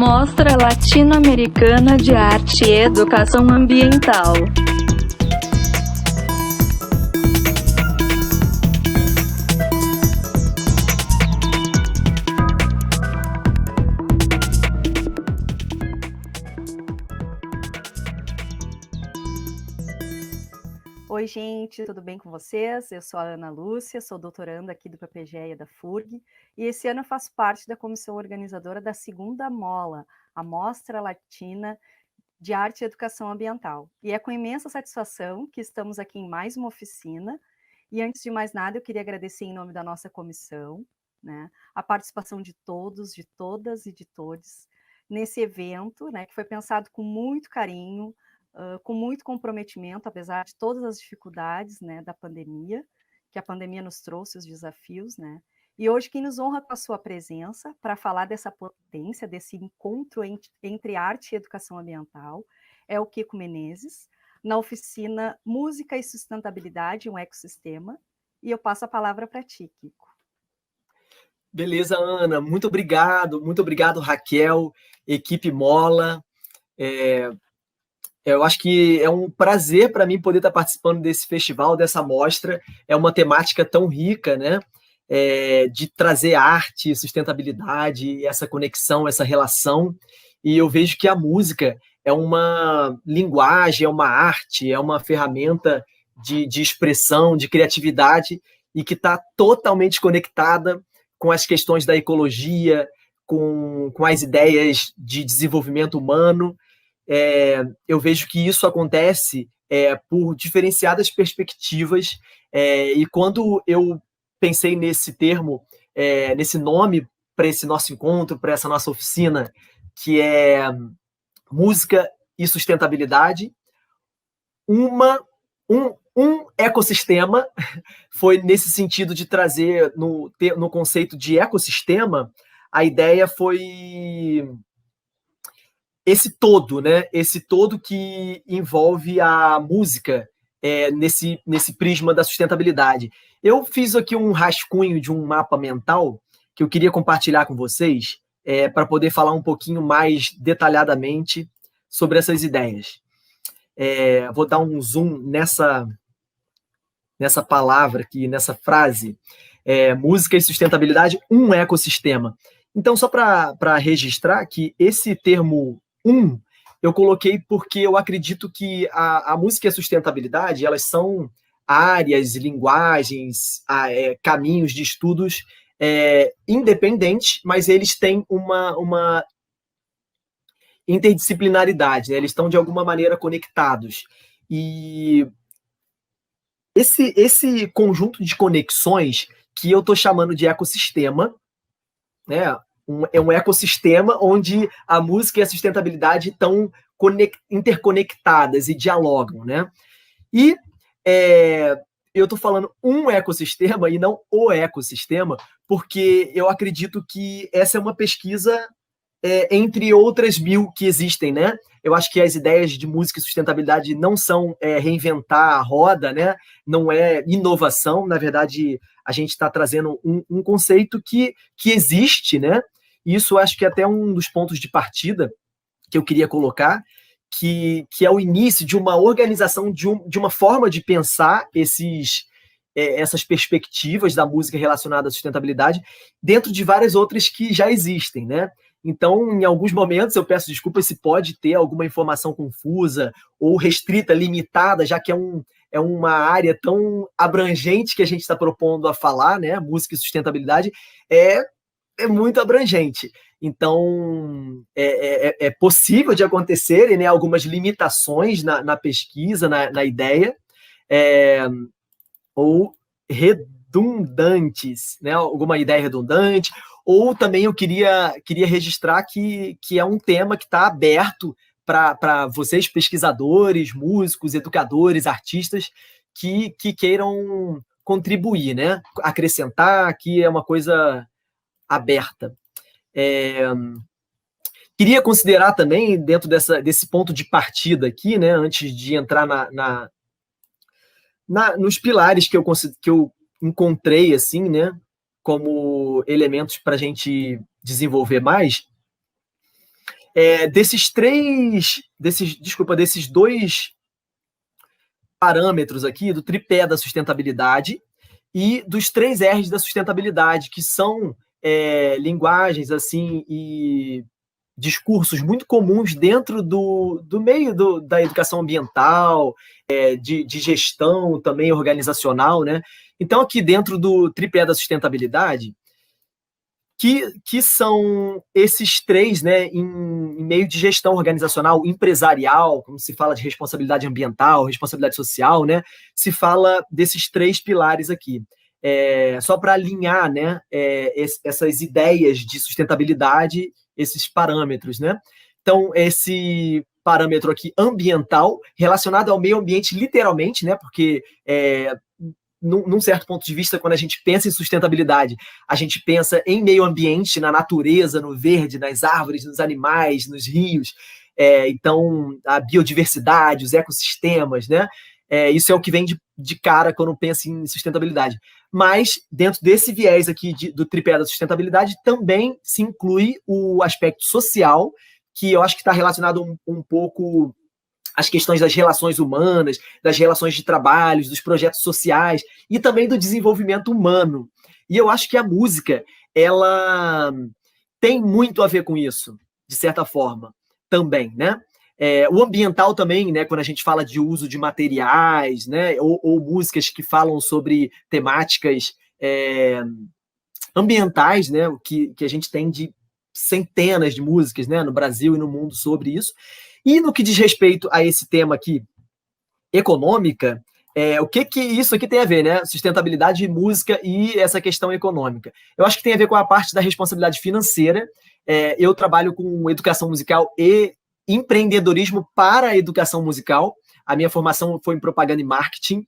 Mostra Latino-Americana de Arte e Educação Ambiental. Oi, gente, tudo bem com vocês? Eu sou a Ana Lúcia, sou doutoranda aqui do PPGE da FURG, e esse ano eu faço parte da comissão organizadora da segunda MOLA, a Mostra Latina de Arte e Educação Ambiental. E é com imensa satisfação que estamos aqui em mais uma oficina, e antes de mais nada eu queria agradecer em nome da nossa comissão, né, a participação de todos, de todas e de todes nesse evento, né, que foi pensado com muito carinho, com muito comprometimento, apesar de todas as dificuldades, né, da pandemia, que a pandemia nos trouxe, os desafios, né? E hoje quem nos honra com a sua presença para falar dessa potência, desse encontro entre arte e educação ambiental, é o Kiko Menezes, na oficina Música e Sustentabilidade, um Ecossistema, e eu passo a palavra para ti, Kiko. Beleza, Ana, muito obrigado, Raquel, equipe Mola. Eu acho que é um prazer para mim poder estar participando desse festival, dessa mostra. É uma temática tão rica, né? De trazer arte, sustentabilidade, essa conexão, essa relação. E eu vejo que a música é uma linguagem, é uma arte, é uma ferramenta de expressão, de criatividade, e que está totalmente conectada com as questões da ecologia, com as ideias de desenvolvimento humano. Eu vejo que isso acontece por diferenciadas perspectivas, e quando eu pensei nesse termo, nesse nome para esse nosso encontro, para essa nossa oficina, que é música e sustentabilidade, um ecossistema, foi nesse sentido de trazer no conceito de ecossistema, a ideia foi esse todo, né? Esse todo que envolve a música nesse prisma da sustentabilidade. Eu fiz aqui um rascunho de um mapa mental que eu queria compartilhar com vocês para poder falar um pouquinho mais detalhadamente sobre essas ideias. Vou dar um zoom nessa palavra aqui, nessa frase, música e sustentabilidade, um ecossistema. Então, só para registrar que esse termo eu coloquei porque eu acredito que a música e a sustentabilidade, elas são áreas, linguagens, caminhos de estudos independentes, mas eles têm uma interdisciplinaridade, né? Eles estão de alguma maneira conectados. E esse conjunto de conexões que eu estou chamando de ecossistema, né? É um ecossistema onde a música e a sustentabilidade estão interconectadas e dialogam, né? E eu estou falando um ecossistema e não o ecossistema, porque eu acredito que essa é uma pesquisa entre outras 1000 que existem, né? Eu acho que as ideias de música e sustentabilidade não são reinventar a roda, né? Não é inovação, na verdade, a gente está trazendo um conceito que existe, né? E isso acho que é até um dos pontos de partida que eu queria colocar, que é o início de uma organização, de uma forma de pensar essas perspectivas da música relacionada à sustentabilidade dentro de várias outras que já existem, né? Então, em alguns momentos, eu peço desculpas se pode ter alguma informação confusa ou restrita, limitada, já que é uma área tão abrangente que a gente está propondo a falar, né? Música e sustentabilidade é muito abrangente. Então, é possível de acontecerem, né, algumas limitações na pesquisa, na ideia, ou redundantes, né? Alguma ideia redundante, ou também eu queria registrar que é um tema que está aberto para vocês, pesquisadores, músicos, educadores, artistas, que queiram contribuir, né? Acrescentar, que é uma coisa aberta. Queria considerar também, dentro desse ponto de partida aqui, né, antes de entrar nos pilares que eu encontrei, assim, né, como elementos para a gente desenvolver mais, desses dois parâmetros aqui, do tripé da sustentabilidade e dos 3 R's da sustentabilidade, que são linguagens assim e discursos muito comuns dentro do meio da educação ambiental, de gestão também organizacional, né? Então, aqui dentro do tripé da sustentabilidade, que são esses 3, né, em meio de gestão organizacional, empresarial, como se fala de responsabilidade ambiental, responsabilidade social, né, se fala desses 3 pilares aqui. Só para alinhar, né, essas ideias de sustentabilidade, esses parâmetros, né? Então, esse parâmetro aqui ambiental, relacionado ao meio ambiente literalmente, né, porque num certo ponto de vista, quando a gente pensa em sustentabilidade, a gente pensa em meio ambiente, na natureza, no verde, nas árvores, nos animais, nos rios. Então, a biodiversidade, os ecossistemas, né? Isso é o que vem de cara quando pensa em sustentabilidade. Mas, dentro desse viés aqui do tripé da sustentabilidade, também se inclui o aspecto social, que eu acho que está relacionado um pouco as questões das relações humanas, das relações de trabalhos, dos projetos sociais e também do desenvolvimento humano. E eu acho que a música, ela tem muito a ver com isso, de certa forma, também, né? O ambiental também, né, quando a gente fala de uso de materiais, né, ou músicas que falam sobre temáticas ambientais, né, o que a gente tem de centenas de músicas, né, no Brasil e no mundo sobre isso. E no que diz respeito a esse tema aqui, econômica, o que isso aqui tem a ver, né? Sustentabilidade, música e essa questão econômica. Eu acho que tem a ver com a parte da responsabilidade financeira. Eu trabalho com educação musical e empreendedorismo para a educação musical. A minha formação foi em propaganda e marketing,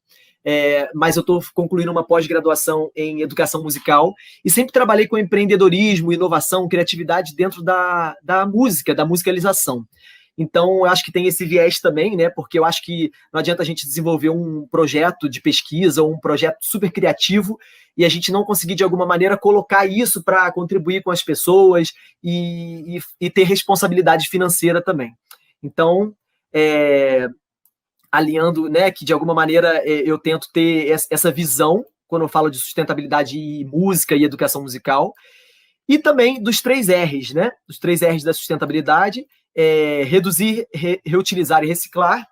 mas eu estou concluindo uma pós-graduação em educação musical e sempre trabalhei com empreendedorismo, inovação, criatividade dentro da música, da musicalização. Então, eu acho que tem esse viés também, né? Porque eu acho que não adianta a gente desenvolver um projeto de pesquisa ou um projeto super criativo e a gente não conseguir, de alguma maneira, colocar isso para contribuir com as pessoas e ter responsabilidade financeira também. Então, alinhando, né, que de alguma maneira eu tento ter essa visão quando eu falo de sustentabilidade e música e educação musical. E também dos 3 R's, né? Dos 3 R's da sustentabilidade, reduzir, reutilizar e reciclar.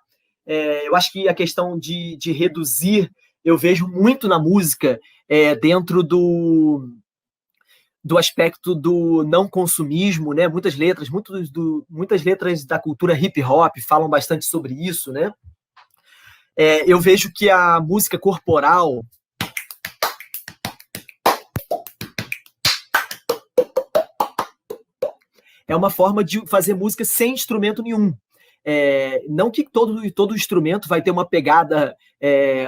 Eu acho que a questão de reduzir, eu vejo muito na música, dentro do aspecto do não consumismo, né? Muitas letras da cultura hip hop falam bastante sobre isso, né? Eu vejo que a música corporal é uma forma de fazer música sem instrumento nenhum. Não que todo instrumento vai ter uma pegada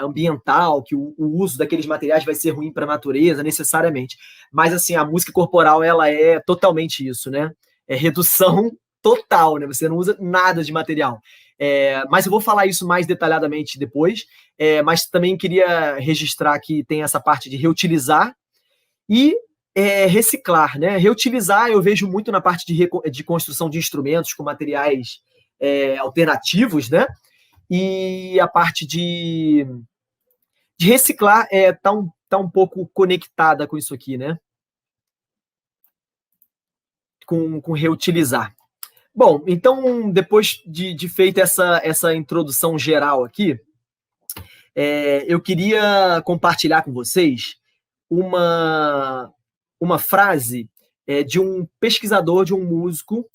ambiental, que o uso daqueles materiais vai ser ruim para a natureza, necessariamente. Mas, assim, a música corporal, ela é totalmente isso, né? É redução total, né? Você não usa nada de material. Mas eu vou falar isso mais detalhadamente depois. Mas também queria registrar que tem essa parte de reutilizar e reciclar, né? Reutilizar eu vejo muito na parte de construção de instrumentos com materiais alternativos, né? E a parte de reciclar tá um pouco conectada com isso aqui, né? Com reutilizar. Bom, então, depois de feita essa introdução geral aqui, eu queria compartilhar com vocês uma frase de um pesquisador, de um músico,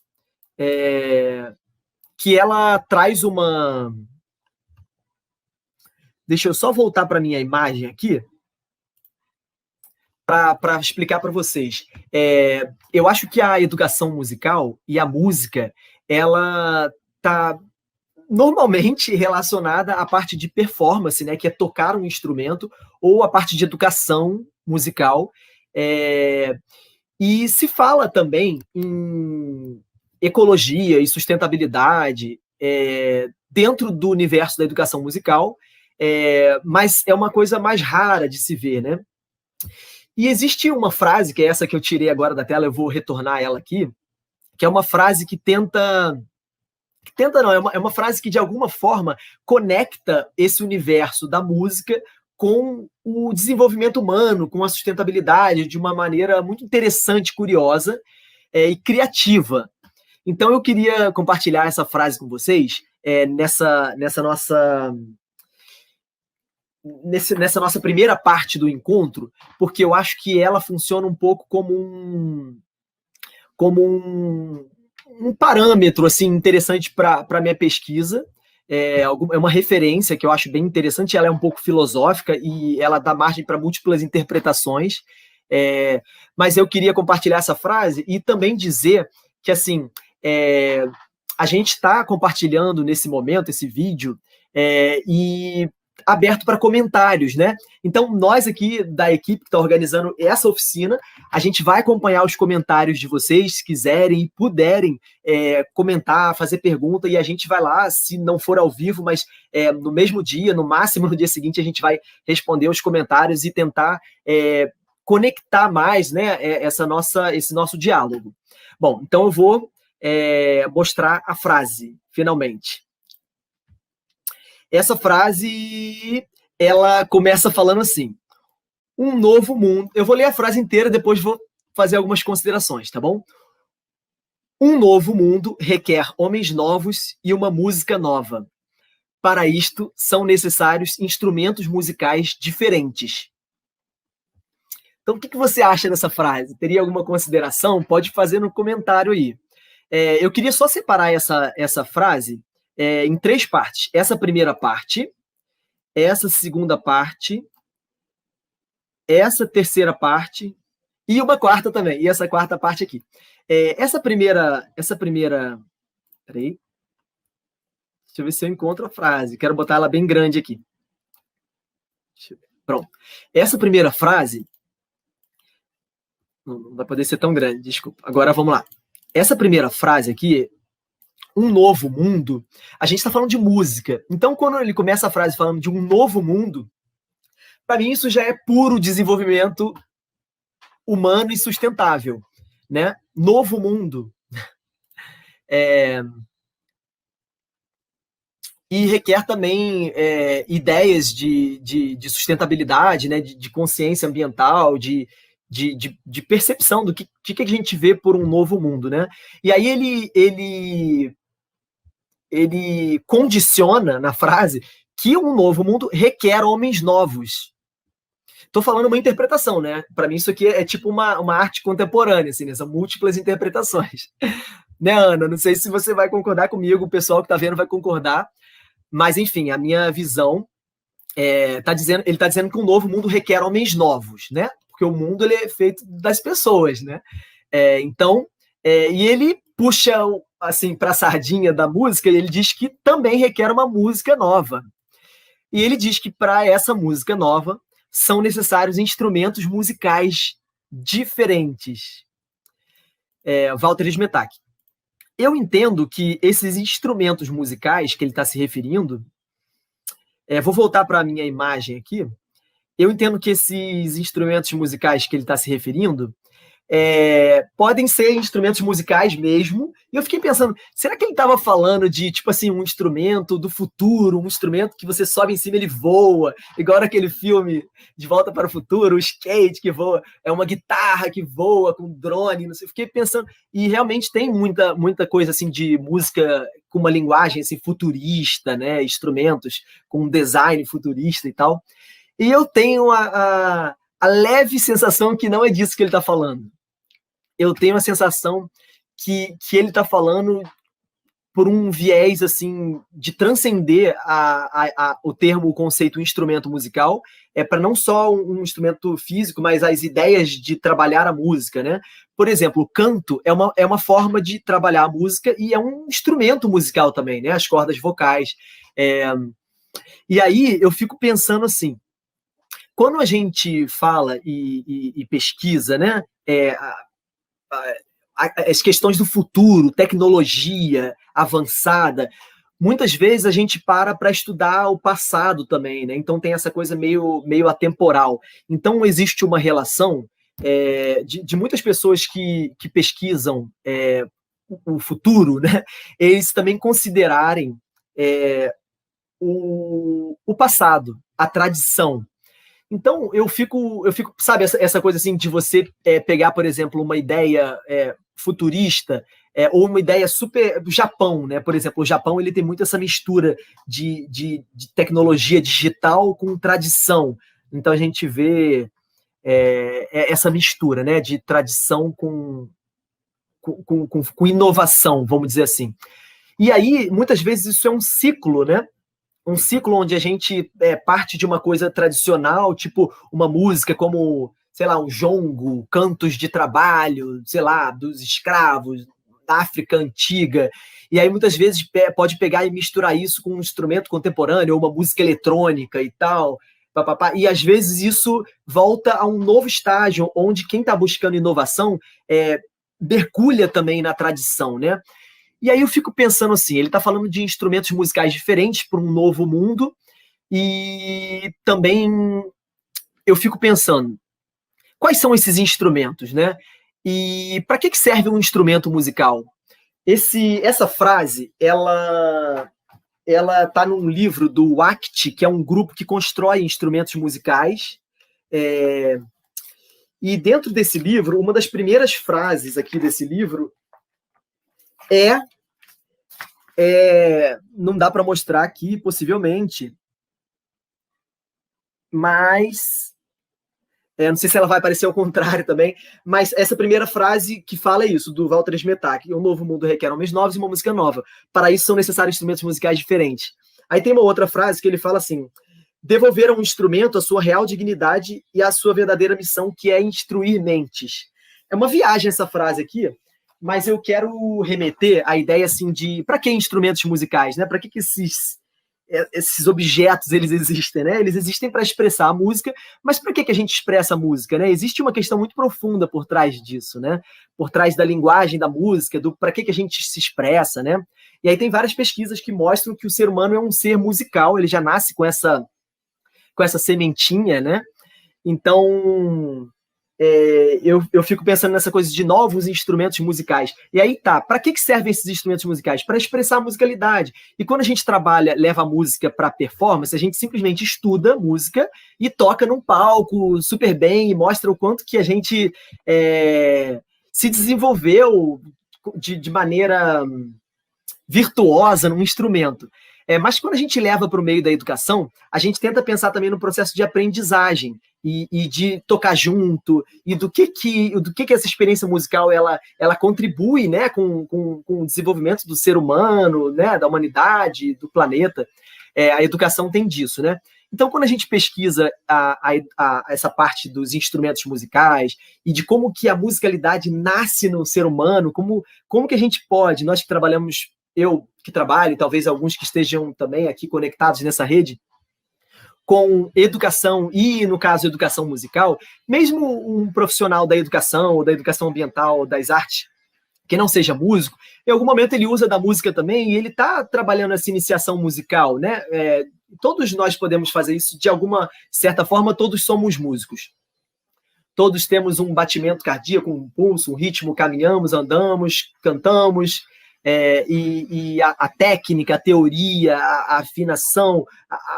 que ela traz uma... Deixa eu só voltar para a minha imagem aqui, para explicar para vocês. Eu acho que a educação musical e a música, ela está normalmente relacionada à parte de performance, né, que é tocar um instrumento, ou a parte de educação musical. E se fala também em ecologia e sustentabilidade dentro do universo da educação musical, mas é uma coisa mais rara de se ver, né? E existe uma frase, que é essa que eu tirei agora da tela, eu vou retornar ela aqui, que é uma frase que tenta... Tenta não, é uma frase que de alguma forma conecta esse universo da música com o desenvolvimento humano, com a sustentabilidade, de uma maneira muito interessante, curiosa e criativa. Então eu queria compartilhar essa frase com vocês nessa nossa primeira parte do encontro, porque eu acho que ela funciona um pouco como um parâmetro assim, interessante para a minha pesquisa. É uma referência que eu acho bem interessante, ela é um pouco filosófica e ela dá margem para múltiplas interpretações, mas eu queria compartilhar essa frase e também dizer que assim, a gente está compartilhando nesse momento esse vídeo e aberto para comentários, né? Então, nós aqui da equipe que está organizando essa oficina, a gente vai acompanhar os comentários de vocês, se quiserem e puderem comentar, fazer pergunta, e a gente vai lá, se não for ao vivo, mas no mesmo dia, no máximo no dia seguinte, a gente vai responder os comentários e tentar conectar mais, né, esse nosso diálogo. Bom, então eu vou mostrar a frase, finalmente. Essa frase, ela começa falando assim: um novo mundo... Eu vou ler a frase inteira, depois vou fazer algumas considerações, tá bom? Um novo mundo requer homens novos e uma música nova. Para isto, são necessários instrumentos musicais diferentes. Então, o que você acha dessa frase? Teria alguma consideração? Pode fazer no comentário aí. Eu queria só separar essa frase em 3 partes. Essa primeira parte, essa segunda parte, essa terceira parte e uma quarta também. E essa quarta parte aqui. Essa primeira... Peraí. Deixa eu ver se eu encontro a frase. Quero botar ela bem grande aqui. Pronto. Essa primeira frase... Não vai poder ser tão grande, desculpa. Agora vamos lá. Essa primeira frase aqui... Um novo mundo, a gente está falando de música. Então, quando ele começa a frase falando de um novo mundo, para mim isso já é puro desenvolvimento humano e sustentável, né? Novo mundo. E requer também ideias de sustentabilidade, né? De consciência ambiental, de percepção do que a gente vê por um novo mundo, né? E aí ele condiciona na frase que um novo mundo requer homens novos. Estou falando uma interpretação, né? Para mim isso aqui é tipo uma arte contemporânea, assim, né? São múltiplas interpretações. Né, Ana? Não sei se você vai concordar comigo, o pessoal que está vendo vai concordar, mas enfim, a minha visão ele está dizendo que um novo mundo requer homens novos, né? Porque o mundo ele é feito das pessoas, né? Então, e ele puxa assim para a sardinha da música, e ele diz que também requer uma música nova. E ele diz que para essa música nova são necessários instrumentos musicais diferentes. Walter Smetak. Eu entendo que esses instrumentos musicais que ele está se referindo, vou voltar para a minha imagem aqui, eu entendo que esses instrumentos musicais que ele está se referindo podem ser instrumentos musicais mesmo, e eu fiquei pensando, será que ele estava falando de, tipo assim, um instrumento do futuro, um instrumento que você sobe em cima e ele voa, igual naquele filme De Volta para o Futuro, o skate que voa, é uma guitarra que voa com drone, não sei, fiquei pensando, e realmente tem muita coisa assim de música com uma linguagem assim, futurista, né, instrumentos com um design futurista e tal, e eu tenho a leve sensação que não é disso que ele está falando. Eu tenho a sensação que ele está falando por um viés assim de transcender o conceito instrumento musical, para não só um instrumento físico, mas as ideias de trabalhar a música, né? Por exemplo, o canto é uma forma de trabalhar a música e é um instrumento musical também, né? As cordas vocais. E aí eu fico pensando assim, quando a gente fala e pesquisa, né? As questões do futuro, tecnologia avançada, muitas vezes a gente para estudar o passado também, né? Então tem essa coisa meio atemporal. Então existe uma relação de muitas pessoas que pesquisam o futuro, né, eles também considerarem o passado, a tradição. Então, eu fico sabe, essa coisa assim de você pegar, por exemplo, uma ideia futurista, ou uma ideia super do Japão, né? Por exemplo, o Japão ele tem muito essa mistura de tecnologia digital com tradição. Então, a gente vê essa mistura, né, de tradição com inovação, vamos dizer assim. E aí, muitas vezes, isso é um ciclo, né? Um ciclo onde a gente parte de uma coisa tradicional, tipo uma música como, sei lá, um jongo, cantos de trabalho, sei lá, dos escravos, da África antiga. E aí muitas vezes pode pegar e misturar isso com um instrumento contemporâneo ou uma música eletrônica e tal. Papapá. E às vezes isso volta a um novo estágio, onde quem está buscando inovação mergulha também na tradição, né? E aí eu fico pensando assim, ele está falando de instrumentos musicais diferentes para um novo mundo, e também eu fico pensando, quais são esses instrumentos, né? E para que serve um instrumento musical? Essa frase, ela está num livro do WACT, que é um grupo que constrói instrumentos musicais, e dentro desse livro, uma das primeiras frases aqui desse livro não dá para mostrar aqui, possivelmente, mas não sei se ela vai aparecer ao contrário também, mas essa primeira frase que fala isso, do Walter Smetak: um novo mundo requer homens novos e uma música nova. Para isso são necessários instrumentos musicais diferentes. Aí tem uma outra frase que ele fala assim: devolver a um instrumento a sua real dignidade e a sua verdadeira missão, que é instruir mentes. É uma viagem essa frase aqui, mas eu quero remeter à ideia assim de para que instrumentos musicais, né? Para que esses objetos eles existem, né? Eles existem para expressar a música, mas para que a gente expressa a música, né? Existe uma questão muito profunda por trás disso, né? Por trás da linguagem da música, do para que a gente se expressa, né? E aí tem várias pesquisas que mostram que o ser humano é um ser musical, ele já nasce com essa sementinha, né? Então, eu fico pensando nessa coisa de novos instrumentos musicais. E aí tá, para que servem esses instrumentos musicais? Para expressar a musicalidade. E quando a gente leva a música para performance, a gente simplesmente estuda música e toca num palco super bem e mostra o quanto que a gente se desenvolveu de maneira virtuosa num instrumento. Mas quando a gente leva para o meio da educação, a gente tenta pensar também no processo de aprendizagem e de tocar junto, e do que essa experiência musical ela contribui, né, com o desenvolvimento do ser humano, né, da humanidade, do planeta. A educação tem disso, né? Então, quando a gente pesquisa essa parte dos instrumentos musicais e de como que a musicalidade nasce no ser humano, como que a gente pode, nós que trabalhamos, eu que trabalho, talvez alguns que estejam também aqui conectados nessa rede, com educação e, no caso, educação musical, mesmo um profissional da educação, ou da educação ambiental, ou das artes, que não seja músico, em algum momento ele usa da música também, e ele está trabalhando essa iniciação musical, né? Todos nós podemos fazer isso, de alguma certa forma, todos somos músicos. Todos temos um batimento cardíaco, um pulso, um ritmo, caminhamos, andamos, cantamos, e a técnica, a teoria, a afinação,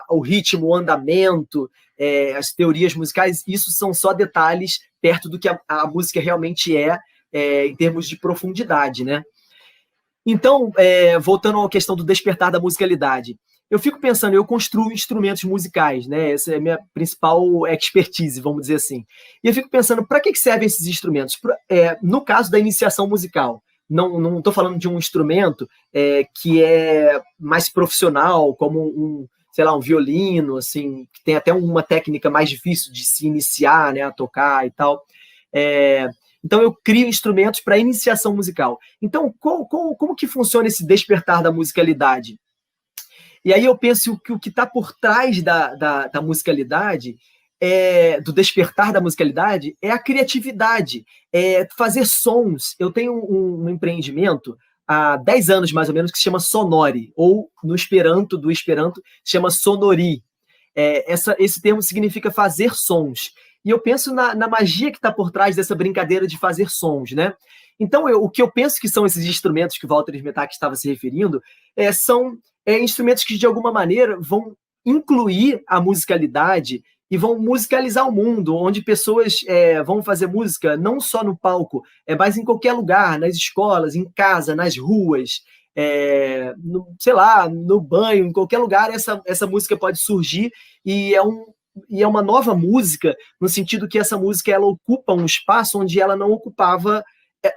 o ritmo, o andamento, as teorias musicais, isso são só detalhes perto do que a música realmente em termos de profundidade, né? Então, voltando à questão do despertar da musicalidade, eu fico pensando, eu construo instrumentos musicais, né? Essa é a minha principal expertise, vamos dizer assim. E eu fico pensando, para que servem esses instrumentos? No caso da iniciação musical, não estou falando de um instrumento que é mais profissional, como sei lá, um violino, assim, que tem até uma técnica mais difícil de se iniciar, né, a tocar e tal. Então, eu crio instrumentos para iniciação musical. Então, como que funciona esse despertar da musicalidade? E aí eu penso que o que está por trás da musicalidade, do despertar da musicalidade, é a criatividade, fazer sons. Eu tenho um empreendimento há 10 anos, mais ou menos, que se chama Sonori, ou no Esperanto, do Esperanto, se chama Sonori. Esse termo significa fazer sons. e eu penso na magia que está por trás dessa brincadeira de fazer sons, né? Então, o que eu penso que são esses instrumentos que o Walter Smetak estava se referindo são instrumentos que, de alguma maneira, vão incluir a musicalidade e vão musicalizar o mundo, onde pessoas vão fazer música não só no palco, mas em qualquer lugar, nas escolas, em casa, nas ruas, sei lá, no banho, em qualquer lugar essa música pode surgir e é uma nova música, no sentido que essa música ela ocupa um espaço onde ela não ocupava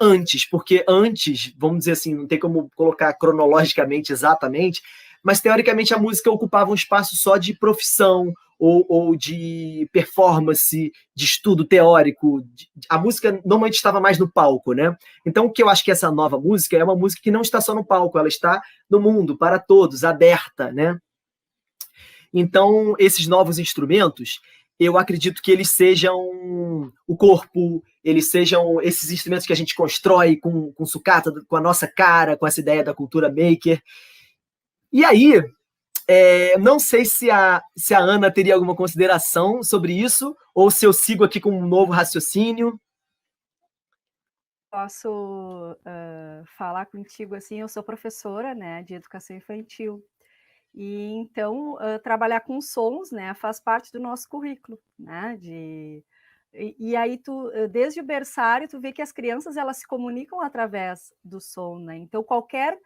antes, porque antes, vamos dizer assim, não tem como colocar cronologicamente exatamente, mas teoricamente a música ocupava um espaço só de profissão ou de performance, de estudo teórico. A música normalmente estava mais no palco, né? Então, o que eu acho que essa nova música é uma música que não está só no palco, ela está no mundo, para todos, aberta, né? Então, esses novos instrumentos, eu acredito que eles sejam o corpo, eles sejam esses instrumentos que a gente constrói com sucata, com a nossa cara, com essa ideia da cultura maker. E aí, não sei se a Ana teria alguma consideração sobre isso, ou se eu sigo aqui com um novo raciocínio. Posso falar contigo assim, eu sou professora, né, de educação infantil. E então, trabalhar com sons, né, faz parte do nosso currículo, né, e aí desde o berçário, tu vê que as crianças, elas se comunicam através do som, né, então qualquer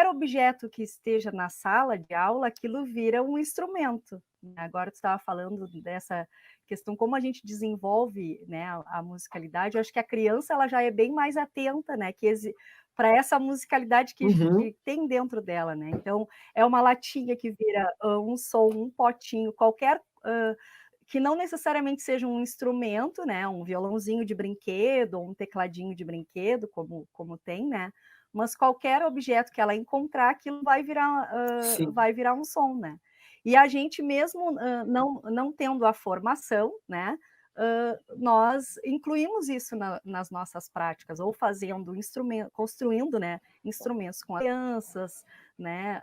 objeto que esteja na sala de aula, aquilo vira um instrumento, né? Agora tu estava falando dessa questão, como a gente desenvolve, né, a musicalidade, eu acho que a criança, ela já é bem mais atenta, né, para essa musicalidade que tem dentro dela, né? Então, é uma latinha que vira um som, um potinho, qualquer que não necessariamente seja um instrumento, né? Um violãozinho de brinquedo, ou um tecladinho de brinquedo, como tem, né? Mas qualquer objeto que ela encontrar, aquilo vai virar um som, né? E a gente mesmo não tendo a formação, né? Nós incluímos isso nas nossas práticas, ou fazendo construindo, né, instrumentos com as crianças, né?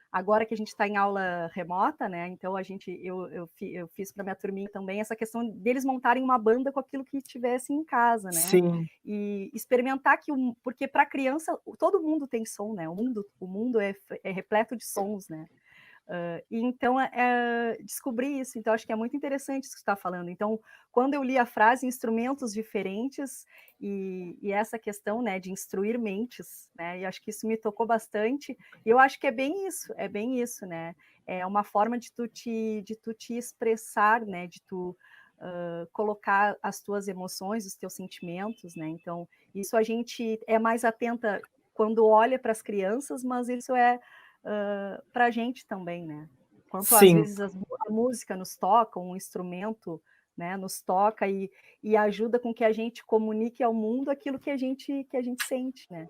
Agora que a gente está em aula remota, né? Então eu fiz para minha turminha também essa questão deles montarem uma banda com aquilo que tivessem em casa, né? Sim. E experimentar porque para criança todo mundo tem som, né? O mundo é repleto de sons, né? E então, descobri isso. Então, acho que é muito interessante isso que você está falando. Então, quando eu li a frase instrumentos diferentes e essa questão, né, de instruir mentes, né, e acho que isso me tocou bastante. E eu acho que é bem isso, né? É uma forma de tu te expressar, né, de tu colocar as tuas emoções, os teus sentimentos, né? Então, isso a gente é mais atenta quando olha para as crianças, mas isso para a gente também, né? Quanto às vezes a música nos toca, um instrumento, né, nos toca e ajuda com que a gente comunique ao mundo aquilo que a gente sente, né?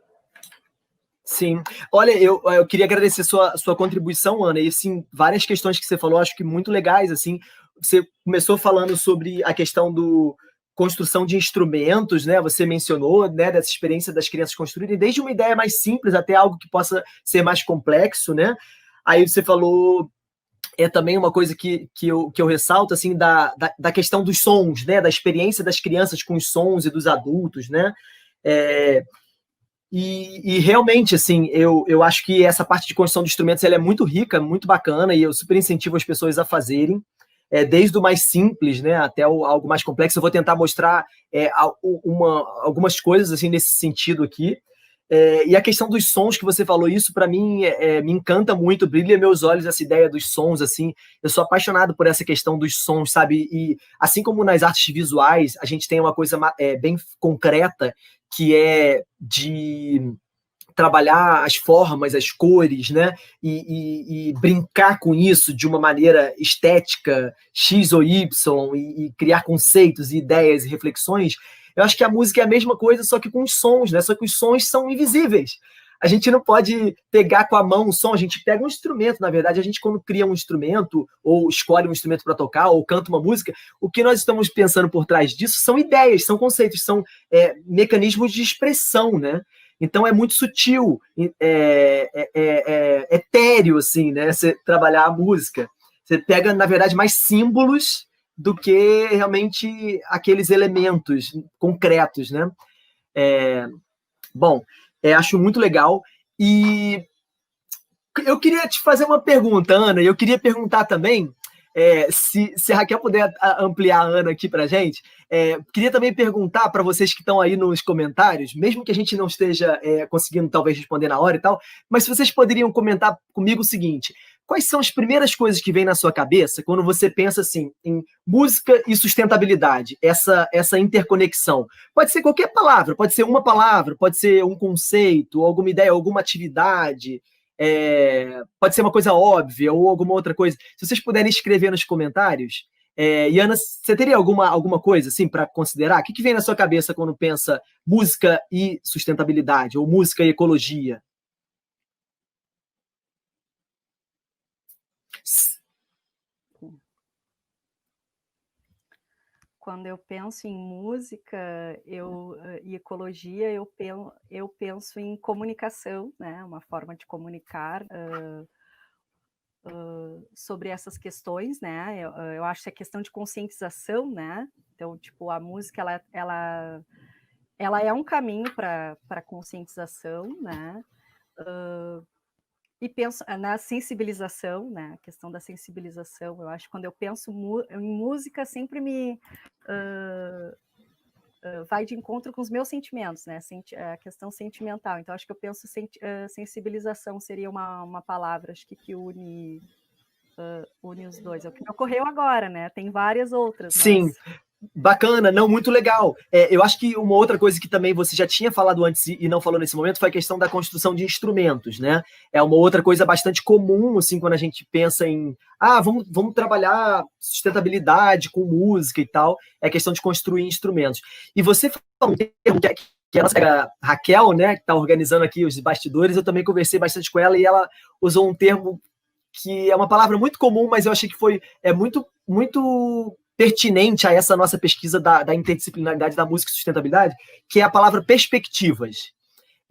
Sim. Olha, eu queria agradecer sua contribuição, Ana, e assim, várias questões que você falou, acho que muito legais, assim, você começou falando sobre a questão do construção de instrumentos, né? Você mencionou, né, dessa experiência das crianças construírem desde uma ideia mais simples até algo que possa ser mais complexo, né? Aí você falou também uma coisa que eu ressalto, assim, da questão dos sons, né? Da experiência das crianças com os sons e dos adultos, né? E realmente, assim, eu acho que essa parte de construção de instrumentos ela é muito rica, muito bacana, e eu super incentivo as pessoas a fazerem, desde o mais simples, né, até algo mais complexo. Eu vou tentar mostrar algumas coisas assim nesse sentido aqui. E a questão dos sons que você falou, isso para mim me encanta muito, brilha meus olhos essa ideia dos sons, assim. Eu sou apaixonado por essa questão dos sons, sabe? E assim como nas artes visuais, a gente tem uma coisa bem concreta, que é de trabalhar as formas, as cores, né? E brincar com isso de uma maneira estética, X ou Y, e criar conceitos, ideias e reflexões. Eu acho que a música é a mesma coisa, só que com os sons, né? Só que os sons são invisíveis. A gente não pode pegar com a mão o som, a gente pega um instrumento, na verdade, a gente quando cria um instrumento, ou escolhe um instrumento para tocar, ou canta uma música, o que nós estamos pensando por trás disso são ideias, são conceitos, são mecanismos de expressão, né? Então é muito sutil, etéreo, assim, né? Você trabalhar a música. Você pega, na verdade, mais símbolos do que realmente aqueles elementos concretos, né? Bom, acho muito legal. E eu queria te fazer uma pergunta, Ana, e eu queria perguntar também, se a Raquel puder ampliar a Ana aqui para a gente, queria também perguntar para vocês que estão aí nos comentários, mesmo que a gente não esteja conseguindo talvez responder na hora e tal, mas se vocês poderiam comentar comigo o seguinte: quais são as primeiras coisas que vêm na sua cabeça quando você pensa assim, em música e sustentabilidade, essa interconexão? Pode ser qualquer palavra, pode ser uma palavra, pode ser um conceito, alguma ideia, alguma atividade, pode ser uma coisa óbvia ou alguma outra coisa. Se vocês puderem escrever nos comentários. E Ana, você teria alguma coisa assim para considerar? O que vem na sua cabeça quando pensa música e sustentabilidade, ou música e ecologia? Quando eu penso em música e ecologia, eu penso em comunicação, né? Uma forma de comunicar sobre essas questões, né? Eu acho que é questão de conscientização, né? Então, tipo, a música ela é um caminho para conscientização, né? E penso na sensibilização, né? A questão da sensibilização. Eu acho que quando eu penso em música, sempre me vai de encontro com os meus sentimentos, né? A questão sentimental. Então, acho que eu penso sensibilização seria uma palavra, acho que une os dois. É o que me ocorreu agora, né? Tem várias outras. Sim. Mas... Bacana, não, muito legal. Eu acho que uma outra coisa que também você já tinha falado antes e não falou nesse momento foi a questão da construção de instrumentos, né? É uma outra coisa bastante comum, assim, quando a gente pensa em vamos trabalhar sustentabilidade com música e tal, é a questão de construir instrumentos. E você falou um termo que a nossa Raquel, né, que está organizando aqui os bastidores, eu também conversei bastante com ela e ela usou um termo que é uma palavra muito comum, mas eu achei que muito, muito pertinente a essa nossa pesquisa da interdisciplinaridade da música e sustentabilidade, que é a palavra perspectivas.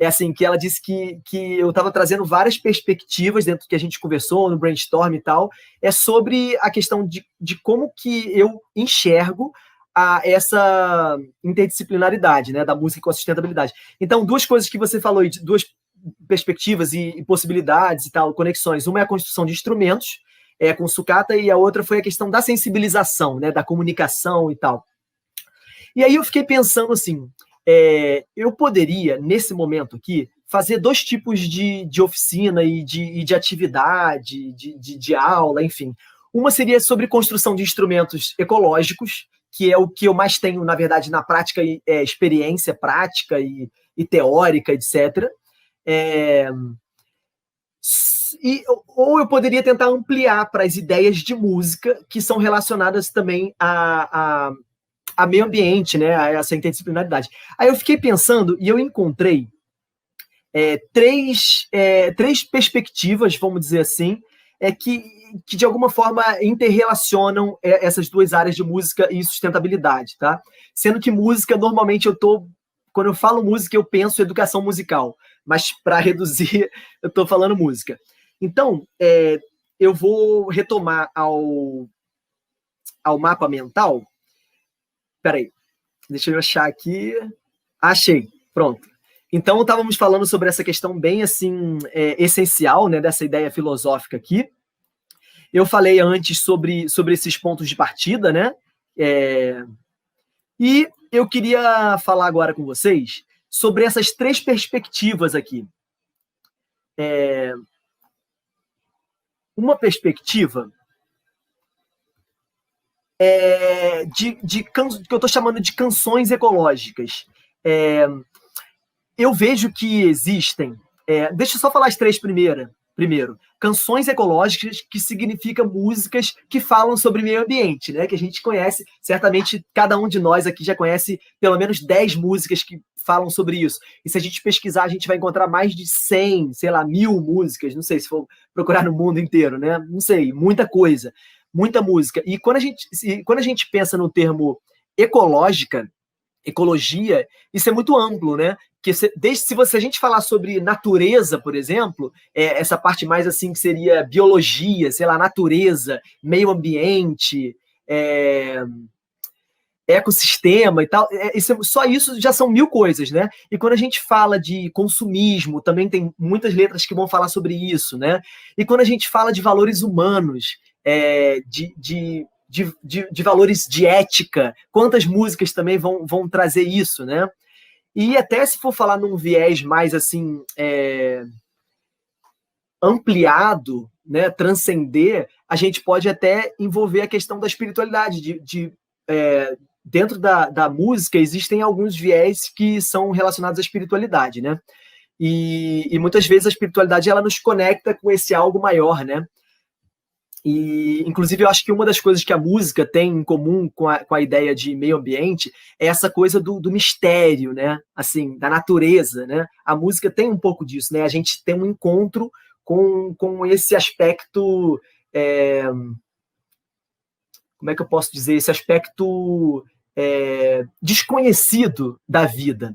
Assim, que ela disse que eu estava trazendo várias perspectivas dentro do que a gente conversou no brainstorm e tal, sobre a questão de como que eu enxergo essa interdisciplinaridade, né, da música com a sustentabilidade. Então, duas coisas que você falou, duas perspectivas e possibilidades e tal, conexões. Uma é a construção de instrumentos, com sucata, e a outra foi a questão da sensibilização, né, da comunicação e tal. E aí eu fiquei pensando assim, eu poderia, nesse momento aqui, fazer dois tipos de oficina e de atividade, de aula, enfim. Uma seria sobre construção de instrumentos ecológicos, que é o que eu mais tenho, na verdade, na prática, experiência prática e teórica, etc., ou eu poderia tentar ampliar para as ideias de música que são relacionadas também a meio ambiente, né, a essa interdisciplinaridade. Aí eu fiquei pensando e eu encontrei três perspectivas, vamos dizer assim, que de alguma forma interrelacionam essas duas áreas de música e sustentabilidade, tá? Sendo que música, normalmente quando eu falo música, eu penso educação musical, mas para reduzir, eu estou falando música. Então, eu vou retomar ao mapa mental. Peraí, deixa eu achar aqui. Achei, pronto. Então, estávamos falando sobre essa questão bem assim essencial, né, dessa ideia filosófica aqui. Eu falei antes sobre esses pontos de partida, né? E eu queria falar agora com vocês sobre essas três perspectivas aqui. Uma perspectiva que eu estou chamando de canções ecológicas. Eu vejo que existem... deixa eu só falar as três primeiro. Canções ecológicas, que significa músicas que falam sobre meio ambiente, né? Que a gente conhece, certamente cada um de nós aqui já conhece pelo menos 10 músicas que falam sobre isso. E se a gente pesquisar, a gente vai encontrar mais de 100, sei lá, 1000 músicas, não sei se for procurar no mundo inteiro, né? Não sei, muita coisa, muita música. E quando a gente pensa no termo ecologia, isso é muito amplo, né? Que se a gente falar sobre natureza, por exemplo, essa parte mais assim que seria biologia, sei lá, natureza, meio ambiente, ecossistema e tal, só isso já são 1000 coisas, né? E quando a gente fala de consumismo, também tem muitas letras que vão falar sobre isso, né? E quando a gente fala de valores humanos, de valores de ética, quantas músicas também vão trazer isso, né? E até se for falar num viés mais assim ampliado, né, transcender, a gente pode até envolver a questão da espiritualidade, dentro da música existem alguns viés que são relacionados à espiritualidade, né? E muitas vezes a espiritualidade ela nos conecta com esse algo maior, né? E, inclusive, eu acho que uma das coisas que a música tem em comum com a ideia de meio ambiente é essa coisa do mistério, né? Assim, da natureza, né? A música tem um pouco disso, né? A gente tem um encontro com esse aspecto... como é que eu posso dizer? Esse aspecto desconhecido da vida.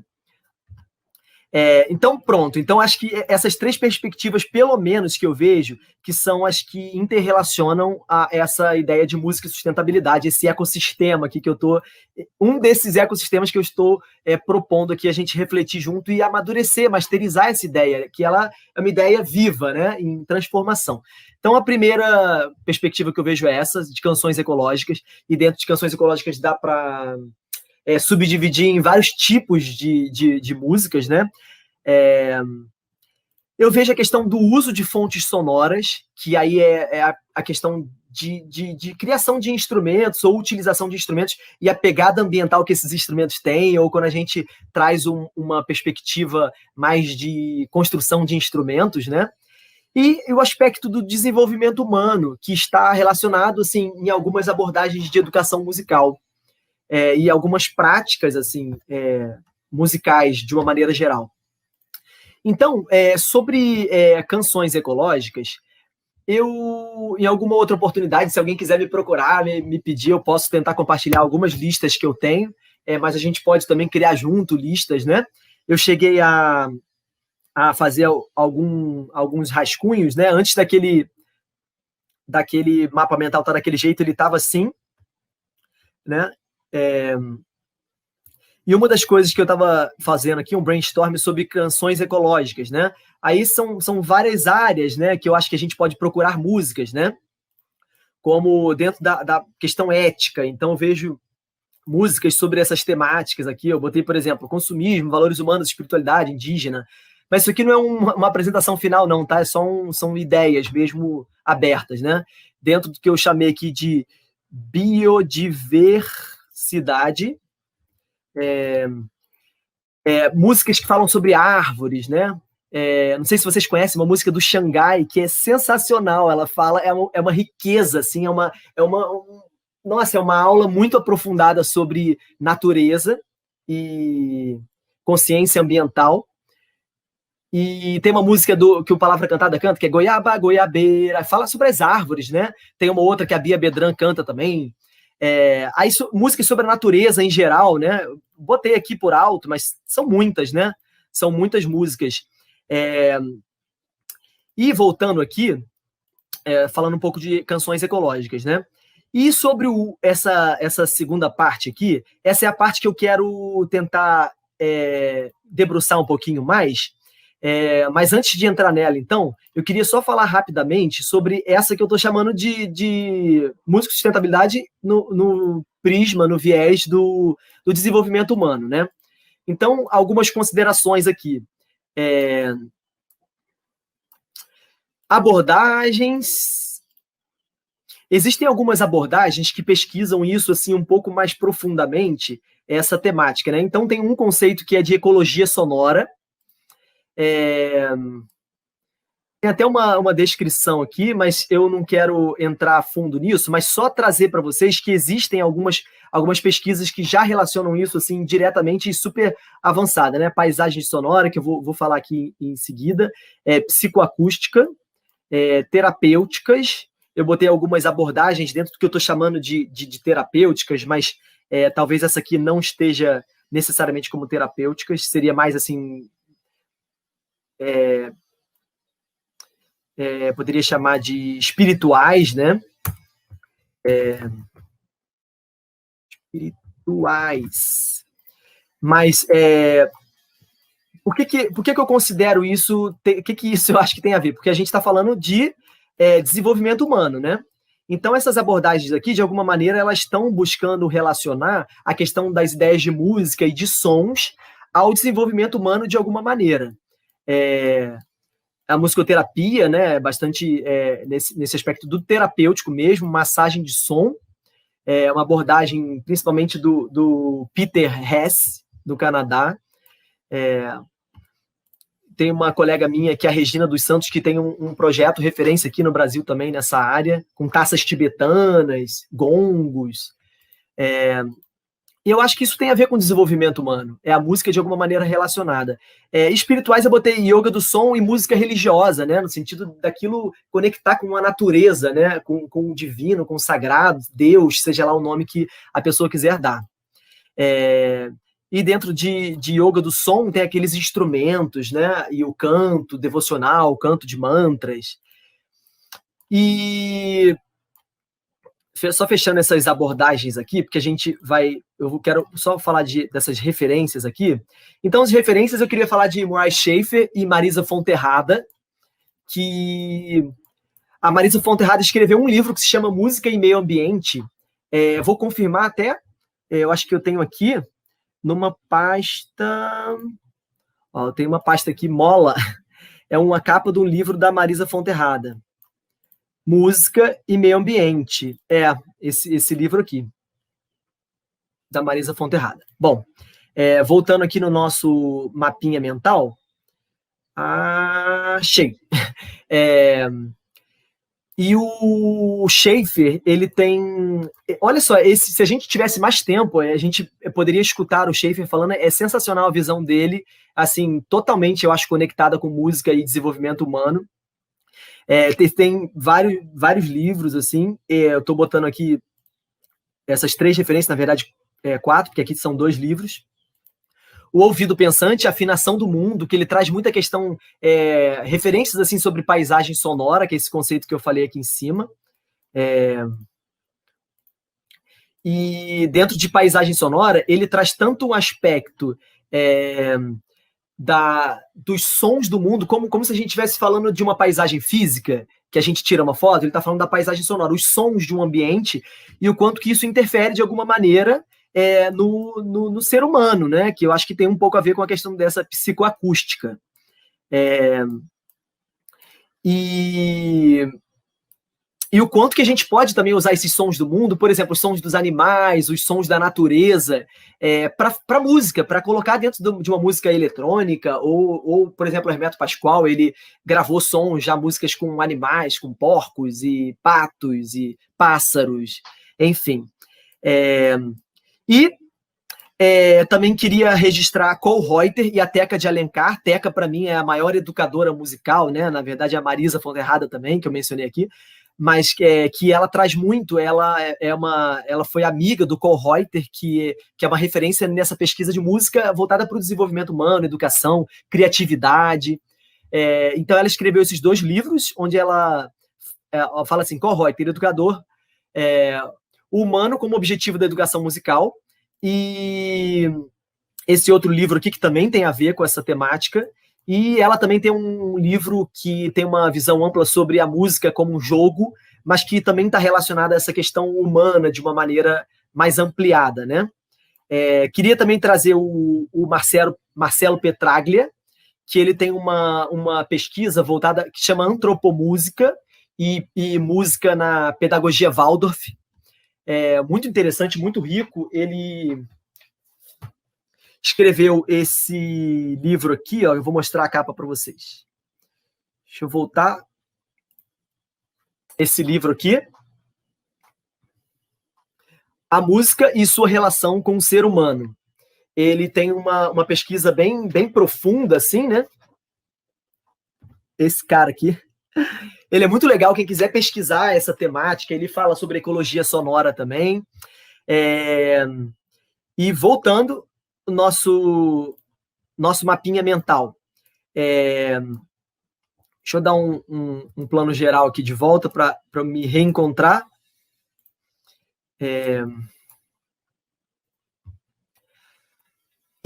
Então, pronto. Então, acho que essas 3 perspectivas, pelo menos, que eu vejo, que são as que interrelacionam a essa ideia de música e sustentabilidade, esse ecossistema aqui que eu estou... Um desses ecossistemas que eu estou propondo aqui a gente refletir junto e amadurecer, masterizar essa ideia, que ela é uma ideia viva, né, em transformação. Então, a primeira perspectiva que eu vejo é essa, de canções ecológicas, e dentro de canções ecológicas dá para... subdividir em vários tipos de músicas, né? Eu vejo a questão do uso de fontes sonoras, que aí é a questão de criação de instrumentos ou utilização de instrumentos e a pegada ambiental que esses instrumentos têm, ou quando a gente traz uma perspectiva mais de construção de instrumentos, né? E o aspecto do desenvolvimento humano, que está relacionado assim, em algumas abordagens de educação musical. E algumas práticas assim musicais de uma maneira geral. Então, sobre canções ecológicas, eu, em alguma outra oportunidade, se alguém quiser me procurar, me pedir, eu posso tentar compartilhar algumas listas que eu tenho, mas a gente pode também criar junto listas, né? Eu cheguei a fazer alguns rascunhos, né? Antes daquele mapa mental estar daquele jeito, ele estava assim, né? E uma das coisas que eu estava fazendo aqui, um brainstorm sobre canções ecológicas, né? Aí são várias áreas, né, que eu acho que a gente pode procurar músicas, né? Como dentro da questão ética. Então, eu vejo músicas sobre essas temáticas aqui. Eu botei, por exemplo, consumismo, valores humanos, espiritualidade, indígena. Mas isso aqui não é uma apresentação final, não, tá? São ideias mesmo abertas, né? Dentro do que eu chamei aqui de biodiversidade, músicas que falam sobre árvores, né? Não sei se vocês conhecem uma música do Xangai, que é sensacional. Ela fala, é uma riqueza, assim, nossa, é uma aula muito aprofundada sobre natureza e consciência ambiental. E tem uma música que o Palavra Cantada canta, que é Goiaba, Goiabeira, fala sobre as árvores, né? Tem uma outra que a Bia Bedran canta também. Aí músicas sobre a natureza em geral, né? Botei aqui por alto, mas são muitas, né? São muitas músicas. E voltando aqui, falando um pouco de canções ecológicas, né? E sobre essa segunda parte aqui, essa é a parte que eu quero tentar debruçar um pouquinho mais. Mas antes de entrar nela, então, eu queria só falar rapidamente sobre essa que eu estou chamando de música de sustentabilidade no prisma, no viés do desenvolvimento humano, né? Então, algumas considerações aqui. Abordagens. Existem algumas abordagens que pesquisam isso assim um pouco mais profundamente, essa temática, né? Então, tem um conceito que é de ecologia sonora. Tem até uma descrição aqui, mas eu não quero entrar a fundo nisso, mas só trazer para vocês que existem algumas pesquisas que já relacionam isso assim diretamente e super avançada, né? Paisagem sonora, que eu vou falar aqui em seguida, psicoacústica, terapêuticas. Eu botei algumas abordagens dentro do que eu estou chamando de terapêuticas, mas talvez essa aqui não esteja necessariamente como terapêuticas, seria mais assim... poderia chamar de espirituais, né? espirituais. Mas por que eu considero isso? O que isso eu acho que tem a ver? Porque a gente está falando de desenvolvimento humano, né? Então, essas abordagens aqui, de alguma maneira, elas estão buscando relacionar a questão das ideias de música e de sons ao desenvolvimento humano de alguma maneira. A musicoterapia, né, bastante nesse aspecto do terapêutico mesmo, massagem de som, uma abordagem principalmente do Peter Hess, do Canadá. Tem uma colega minha, que é a Regina dos Santos, que tem um projeto referência aqui no Brasil também nessa área, com taças tibetanas, gongos. E eu acho que isso tem a ver com o desenvolvimento humano. É a música de alguma maneira relacionada. Espirituais eu botei yoga do som e música religiosa, né? No sentido daquilo conectar com a natureza, né? Com o divino, com o sagrado, Deus, seja lá o nome que a pessoa quiser dar. E dentro de yoga do som tem aqueles instrumentos, né? E o canto devocional, o canto de mantras. E só fechando essas abordagens aqui, porque eu quero só falar dessas referências aqui. Então, as referências eu queria falar de Murray Schafer e Marisa Fonterrada, que a Marisa Fonterrada escreveu um livro que se chama Música e Meio Ambiente. Vou confirmar até, eu acho que eu tenho aqui, numa pasta... eu tenho uma pasta aqui, Mola, é uma capa de um livro da Marisa Fonterrada. Música e Meio Ambiente. Esse livro aqui, da Marisa Fonterrada. Bom, voltando aqui no nosso mapinha mental, achei. E o Schafer, ele tem... Olha só, se a gente tivesse mais tempo, a gente poderia escutar o Schafer falando, é sensacional a visão dele, assim, totalmente, eu acho, conectada com música e desenvolvimento humano. Tem vários livros, assim, eu estou botando aqui essas 3 referências, na verdade, 4, porque aqui são 2 livros. O Ouvido Pensante, a Afinação do Mundo, que ele traz muita questão, referências assim sobre paisagem sonora, que é esse conceito que eu falei aqui em cima. E dentro de paisagem sonora, ele traz tanto um aspecto dos sons do mundo, como se a gente estivesse falando de uma paisagem física, que a gente tira uma foto, ele está falando da paisagem sonora, os sons de um ambiente, e o quanto que isso interfere de alguma maneira no ser humano, né? Que eu acho que tem um pouco a ver com a questão dessa psicoacústica. E o quanto que a gente pode também usar esses sons do mundo, por exemplo, os sons dos animais, os sons da natureza, para música, para colocar dentro de uma música eletrônica, ou, por exemplo, o Hermeto Pascoal, ele gravou sons, já músicas com animais, com porcos e patos e pássaros, enfim. E também queria registrar a Cole Reuter e a Teca de Alencar. Teca, para mim, é a maior educadora musical, né? Na verdade, a Marisa Fonterrada também, que eu mencionei aqui, mas que ela traz muito, ela foi amiga do Cole Reuter, que é uma referência nessa pesquisa de música voltada para o desenvolvimento humano, educação, criatividade. Então, ela escreveu esses 2 livros, onde ela fala assim, Cole Reuter, educador, o humano como objetivo da educação musical, e esse outro livro aqui que também tem a ver com essa temática, e ela também tem um livro que tem uma visão ampla sobre a música como um jogo, mas que também está relacionada a essa questão humana de uma maneira mais ampliada, né? Queria também trazer o Marcelo Petraglia, que ele tem uma pesquisa voltada, que chama Antropomúsica e Música na Pedagogia Waldorf. Muito interessante, muito rico. Ele escreveu esse livro aqui, eu vou mostrar a capa para vocês. Deixa eu voltar. Esse livro aqui. A música e sua relação com o ser humano. Ele tem uma pesquisa bem profunda, assim, né? Esse cara aqui. Ele é muito legal, quem quiser pesquisar essa temática, ele fala sobre ecologia sonora também. E voltando, o nosso mapinha mental. Deixa eu dar um plano geral aqui de volta para me reencontrar.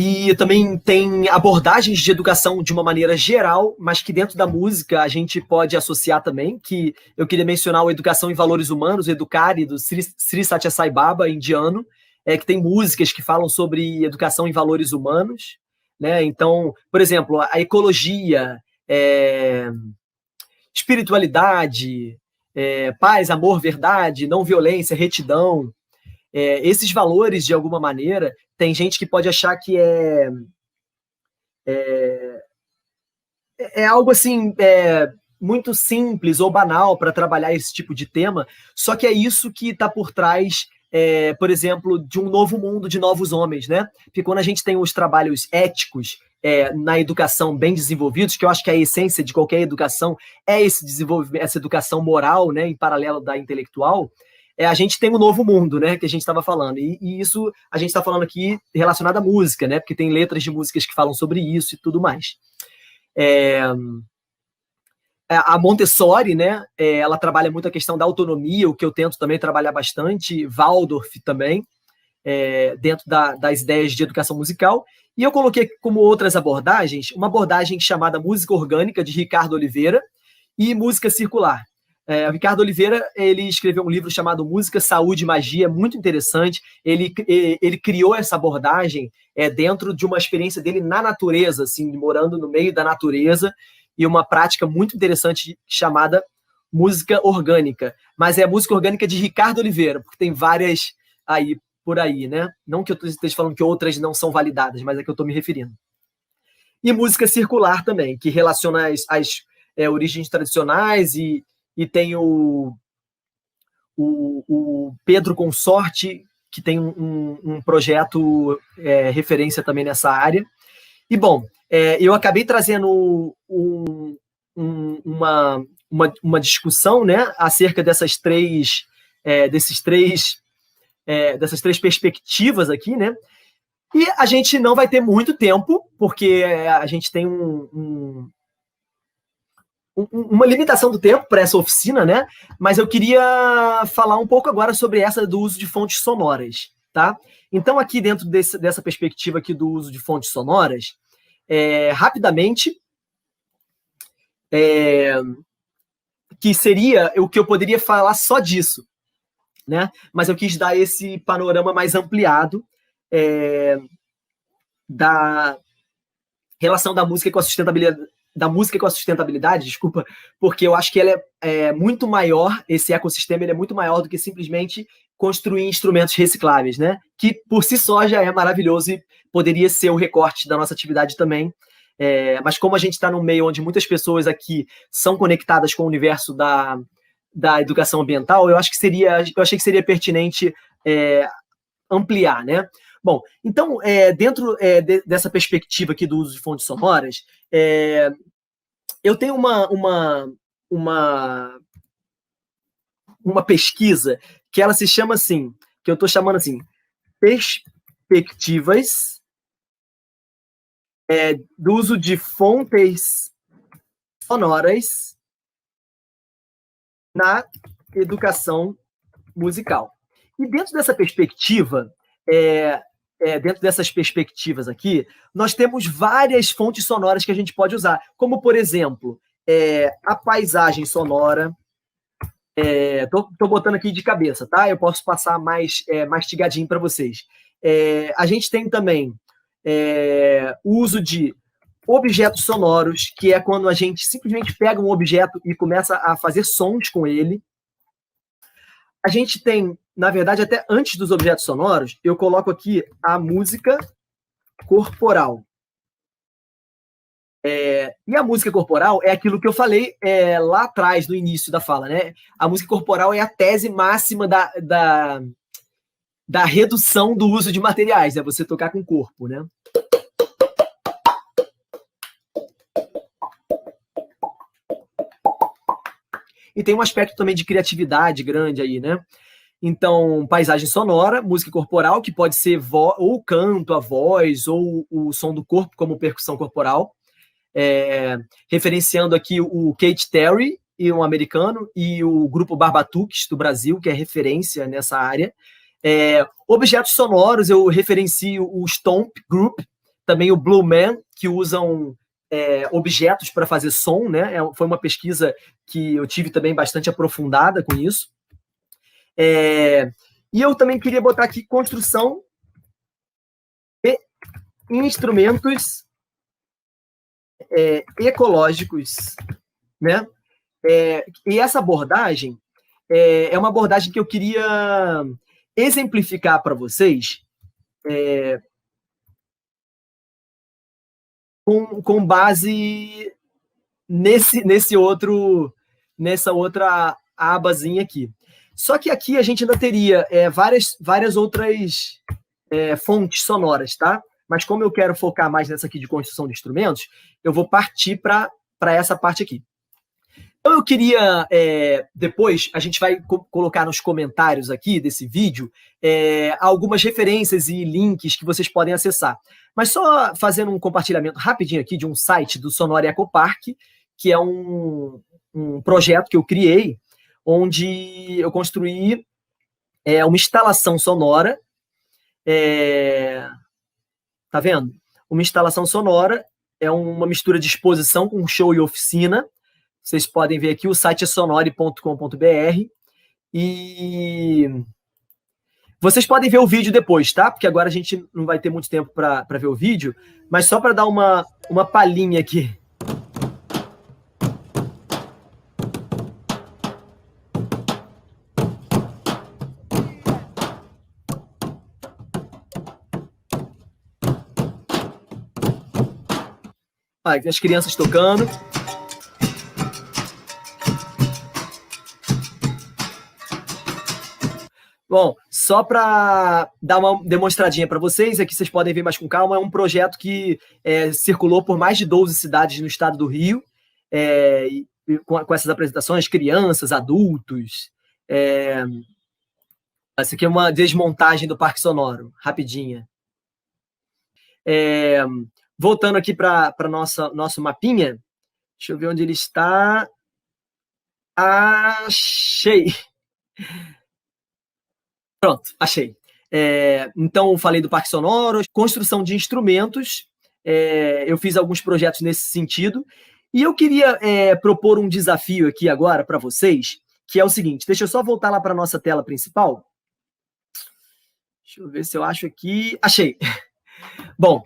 E também tem abordagens de educação de uma maneira geral, mas que dentro da música a gente pode associar também, que eu queria mencionar o Educação em Valores Humanos, o Educare, do Sri Satya Sai Baba, indiano, que tem músicas que falam sobre educação em valores humanos, né? Então, por exemplo, a ecologia, espiritualidade, paz, amor, verdade, não violência, retidão, esses valores, de alguma maneira, tem gente que pode achar que é algo assim, muito simples ou banal para trabalhar esse tipo de tema, só que é isso que está por trás, por exemplo, de um novo mundo de novos homens, né? Porque quando a gente tem os trabalhos éticos na educação bem desenvolvidos, que eu acho que a essência de qualquer educação é esse desenvolvimento, essa educação moral, né, em paralelo da intelectual, a gente tem um novo mundo, né, que a gente estava falando, e isso a gente está falando aqui relacionado à música, né, porque tem letras de músicas que falam sobre isso e tudo mais. A Montessori, né, ela trabalha muito a questão da autonomia, o que eu tento também trabalhar bastante, Waldorf também, dentro das ideias de educação musical, e eu coloquei como outras abordagens, uma abordagem chamada música orgânica, de Ricardo Oliveira, e música circular. O Ricardo Oliveira, ele escreveu um livro chamado Música, Saúde e Magia, muito interessante. Ele criou essa abordagem dentro de uma experiência dele na natureza, assim, morando no meio da natureza, e uma prática muito interessante chamada música orgânica. Mas é a música orgânica de Ricardo Oliveira, porque tem várias por aí, né? Não que eu esteja falando que outras não são validadas, mas é que eu estou me referindo. E música circular também, que relaciona as origens tradicionais, e tem o Pedro Consorte, que tem um projeto referência também nessa área. E, bom, eu acabei trazendo uma discussão, né, acerca dessas três perspectivas aqui, né? E a gente não vai ter muito tempo, porque a gente tem uma limitação do tempo para essa oficina, né? Mas eu queria falar um pouco agora sobre essa do uso de fontes sonoras, tá? Então, aqui dentro dessa perspectiva aqui do uso de fontes sonoras, rapidamente, que seria o que eu poderia falar só disso, né? Mas eu quis dar esse panorama mais ampliado da relação da música com a sustentabilidade, desculpa, porque eu acho que ela é muito maior, esse ecossistema ele é muito maior do que simplesmente construir instrumentos recicláveis, né? Que por si só já é maravilhoso e poderia ser o recorte da nossa atividade também. Mas como a gente está num meio onde muitas pessoas aqui são conectadas com o universo da educação ambiental, eu achei que seria pertinente ampliar, né? Bom, então, dentro dessa perspectiva aqui do uso de fontes sonoras, eu tenho uma pesquisa que ela se chama assim, que eu estou chamando assim, perspectivas do uso de fontes sonoras na educação musical. E dentro dessa perspectiva, dentro dessas perspectivas aqui, nós temos várias fontes sonoras que a gente pode usar, como, por exemplo, a paisagem sonora. Tô botando aqui de cabeça, tá? Eu posso passar mais mastigadinho para vocês. A gente tem também o uso de objetos sonoros, que é quando a gente simplesmente pega um objeto e começa a fazer sons com ele. A gente tem, na verdade, até antes dos objetos sonoros, eu coloco aqui a música corporal. E a música corporal é aquilo que eu falei lá atrás, no início da fala, né? A música corporal é a tese máxima da redução do uso de materiais, é você tocar com o corpo, né? E tem um aspecto também de criatividade grande aí, né? Então, paisagem sonora, música corporal, que pode ser ou canto, a voz, ou o som do corpo como percussão corporal. Referenciando aqui o Kate Terry, um americano, e o grupo Barbatuques, do Brasil, que é referência nessa área. Objetos sonoros, eu referencio o Stomp Group, também o Blue Man, que usam objetos para fazer som, né? Foi uma pesquisa que eu tive também bastante aprofundada com isso. E eu também queria botar aqui construção de instrumentos ecológicos, né? E essa abordagem é uma abordagem que eu queria exemplificar para vocês com base nessa outra abazinha aqui. Só que aqui a gente ainda teria várias outras fontes sonoras, tá? Mas como eu quero focar mais nessa aqui de construção de instrumentos, eu vou partir para essa parte aqui. Então eu queria, depois, a gente vai colocar nos comentários aqui desse vídeo algumas referências e links que vocês podem acessar. Mas só fazendo um compartilhamento rapidinho aqui de um site do Sonora Ecopark, que é um projeto que eu criei, onde eu construí uma instalação sonora. Tá vendo? Uma instalação sonora é uma mistura de exposição com show e oficina. Vocês podem ver aqui, o site é sonore.com.br. E vocês podem ver o vídeo depois, tá? Porque agora a gente não vai ter muito tempo para ver o vídeo, mas só para dar uma palhinha aqui. As crianças tocando. Bom, só para dar uma demonstradinha para vocês, aqui vocês podem ver mais com calma, é um projeto que circulou por mais de 12 cidades no estado do Rio, com essas apresentações, crianças, adultos. Essa aqui é uma desmontagem do Parque Sonoro, rapidinha. Voltando aqui para nosso mapinha, deixa eu ver onde ele está. Achei! Pronto, achei. Então, eu falei do Parque Sonoro, construção de instrumentos, eu fiz alguns projetos nesse sentido, e eu queria propor um desafio aqui agora para vocês, que é o seguinte, deixa eu só voltar lá para a nossa tela principal. Deixa eu ver se eu acho aqui. Achei! Bom,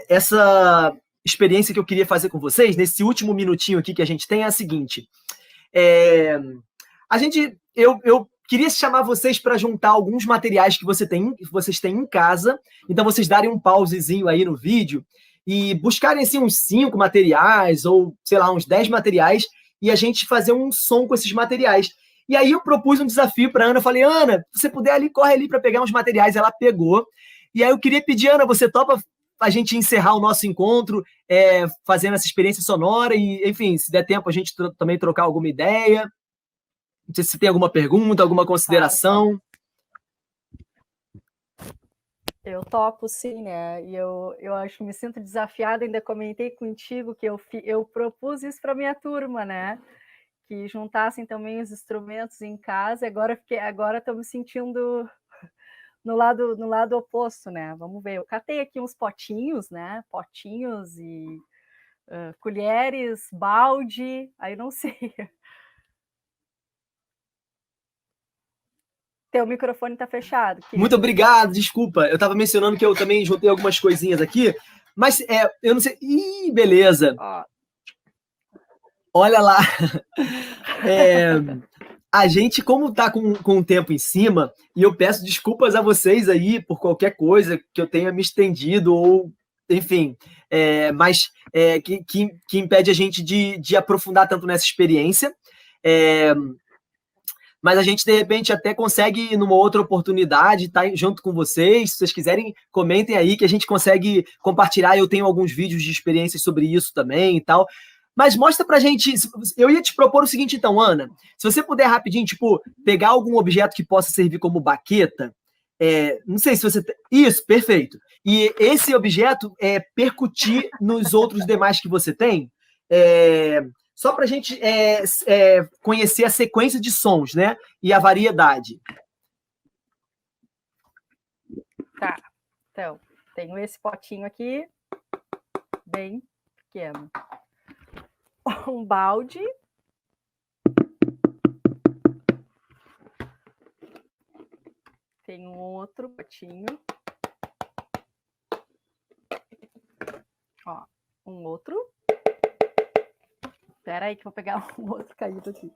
essa experiência que eu queria fazer com vocês, nesse último minutinho aqui que a gente tem, é a seguinte. Eu queria chamar vocês para juntar alguns materiais que vocês têm em casa. Então, vocês darem um pausezinho aí no vídeo e buscarem assim, uns 5 materiais ou, sei lá, uns 10 materiais e a gente fazer um som com esses materiais. E aí eu propus um desafio para a Ana. Eu falei, Ana, se você puder ali, corre ali para pegar uns materiais. Ela pegou. E aí eu queria pedir, Ana, você topa a gente encerrar o nosso encontro fazendo essa experiência sonora e, enfim, se der tempo, a gente também trocar alguma ideia. Não sei se tem alguma pergunta, alguma consideração. Eu topo, sim, né? E eu acho que me sinto desafiada, ainda comentei contigo que eu propus isso para minha turma, né? Que juntassem também os instrumentos em casa, e agora estou me sentindo no lado oposto, né? Vamos ver. Eu catei aqui uns potinhos, né? Potinhos e colheres, balde, aí não sei. Teu microfone está fechado. Querido. Muito obrigado, desculpa. Eu estava mencionando que eu também juntei algumas coisinhas aqui, mas eu não sei. Ih, beleza. Olha lá. A gente, como está com o tempo em cima, e eu peço desculpas a vocês aí por qualquer coisa que eu tenha me estendido, ou, enfim, mas que impede a gente de aprofundar tanto nessa experiência. Mas a gente, de repente, até consegue, numa outra oportunidade, estar junto com vocês. Se vocês quiserem, comentem aí que a gente consegue compartilhar. Eu tenho alguns vídeos de experiências sobre isso também e tal. Mas mostra pra gente... Eu ia te propor o seguinte, então, Ana. Se você puder rapidinho, tipo, pegar algum objeto que possa servir como baqueta. Não sei se você... Isso, perfeito. E esse objeto percutir nos outros demais que você tem. Só para a gente conhecer a sequência de sons, né? E a variedade. Tá. Então, tenho esse potinho aqui, bem pequeno. Um balde. Tem um outro potinho. Ó, um outro. Espera aí que eu vou pegar um outro caído aqui.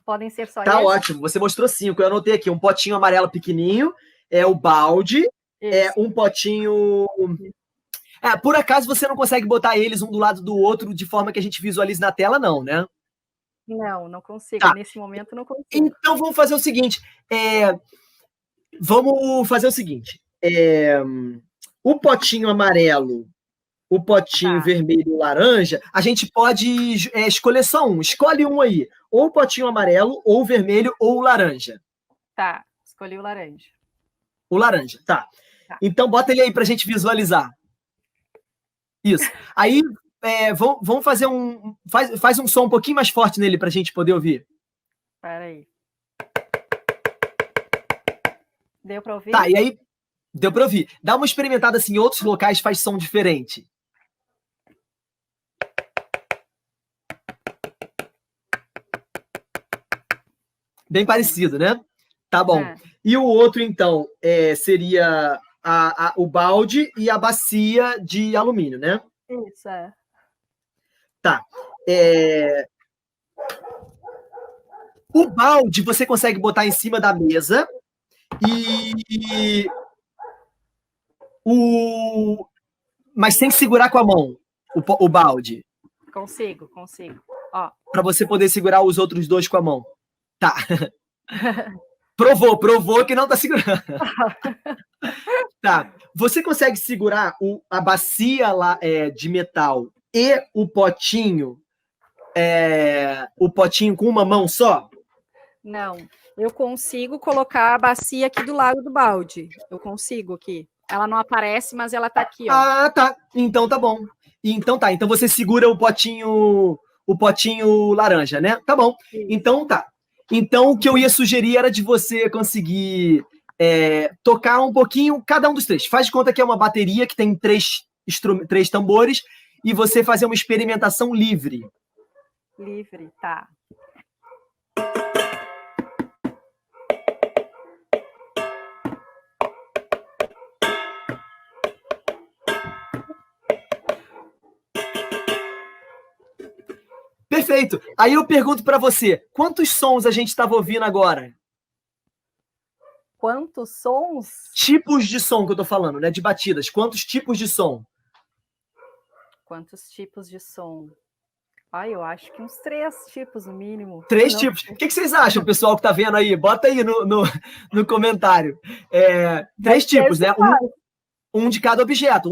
Podem ser só Tá esses? ótimo, você mostrou 5. Eu anotei aqui um potinho amarelo pequenininho, o balde, um potinho... por acaso você não consegue botar eles um do lado do outro de forma que a gente visualize na tela, não, né? Não, não consigo. Tá. Nesse momento não consigo. Então vamos fazer o seguinte. O potinho amarelo, o potinho vermelho e o laranja, a gente pode escolher só um. Escolhe um aí. Ou o potinho amarelo, ou o vermelho, ou o laranja. Tá, escolhi o laranja. O laranja, tá. Então bota ele aí pra gente visualizar. Isso. Aí vamos fazer um... Faz um som um pouquinho mais forte nele pra gente poder ouvir. Espera aí. Deu pra ouvir? Tá, e aí... Deu pra ouvir. Dá uma experimentada assim, em outros locais faz som diferente. Bem parecido, né? Tá bom. E o outro, então, seria o balde e a bacia de alumínio, né? Isso, Tá. O balde você consegue botar em cima da mesa mas sem segurar com a mão o balde. Consigo. Ó. Para você poder segurar os outros dois com a mão. Tá. Provou que não tá segurando. Tá. Você consegue segurar a bacia lá, de metal e o potinho com uma mão só? Não. Eu consigo colocar a bacia aqui do lado do balde. Eu consigo aqui. Ela não aparece, mas ela tá aqui, ó. Ah, tá. Então tá bom. Então tá. Então você segura o potinho laranja, né? Tá bom. Então tá. Então o que eu ia sugerir era de você conseguir tocar um pouquinho cada um dos três. Faz de conta que é uma bateria que tem três tambores e você fazer uma experimentação livre. Livre, tá. Perfeito. Aí eu pergunto para você, quantos sons a gente estava ouvindo agora? Quantos sons? Tipos de som que eu tô falando, né? De batidas. Quantos tipos de som? Quantos tipos de som? Eu acho que uns 3 tipos, no mínimo. 3 tipos. O que vocês acham, pessoal que tá vendo aí? Bota aí no comentário. 3 tipos, né? Um de cada objeto.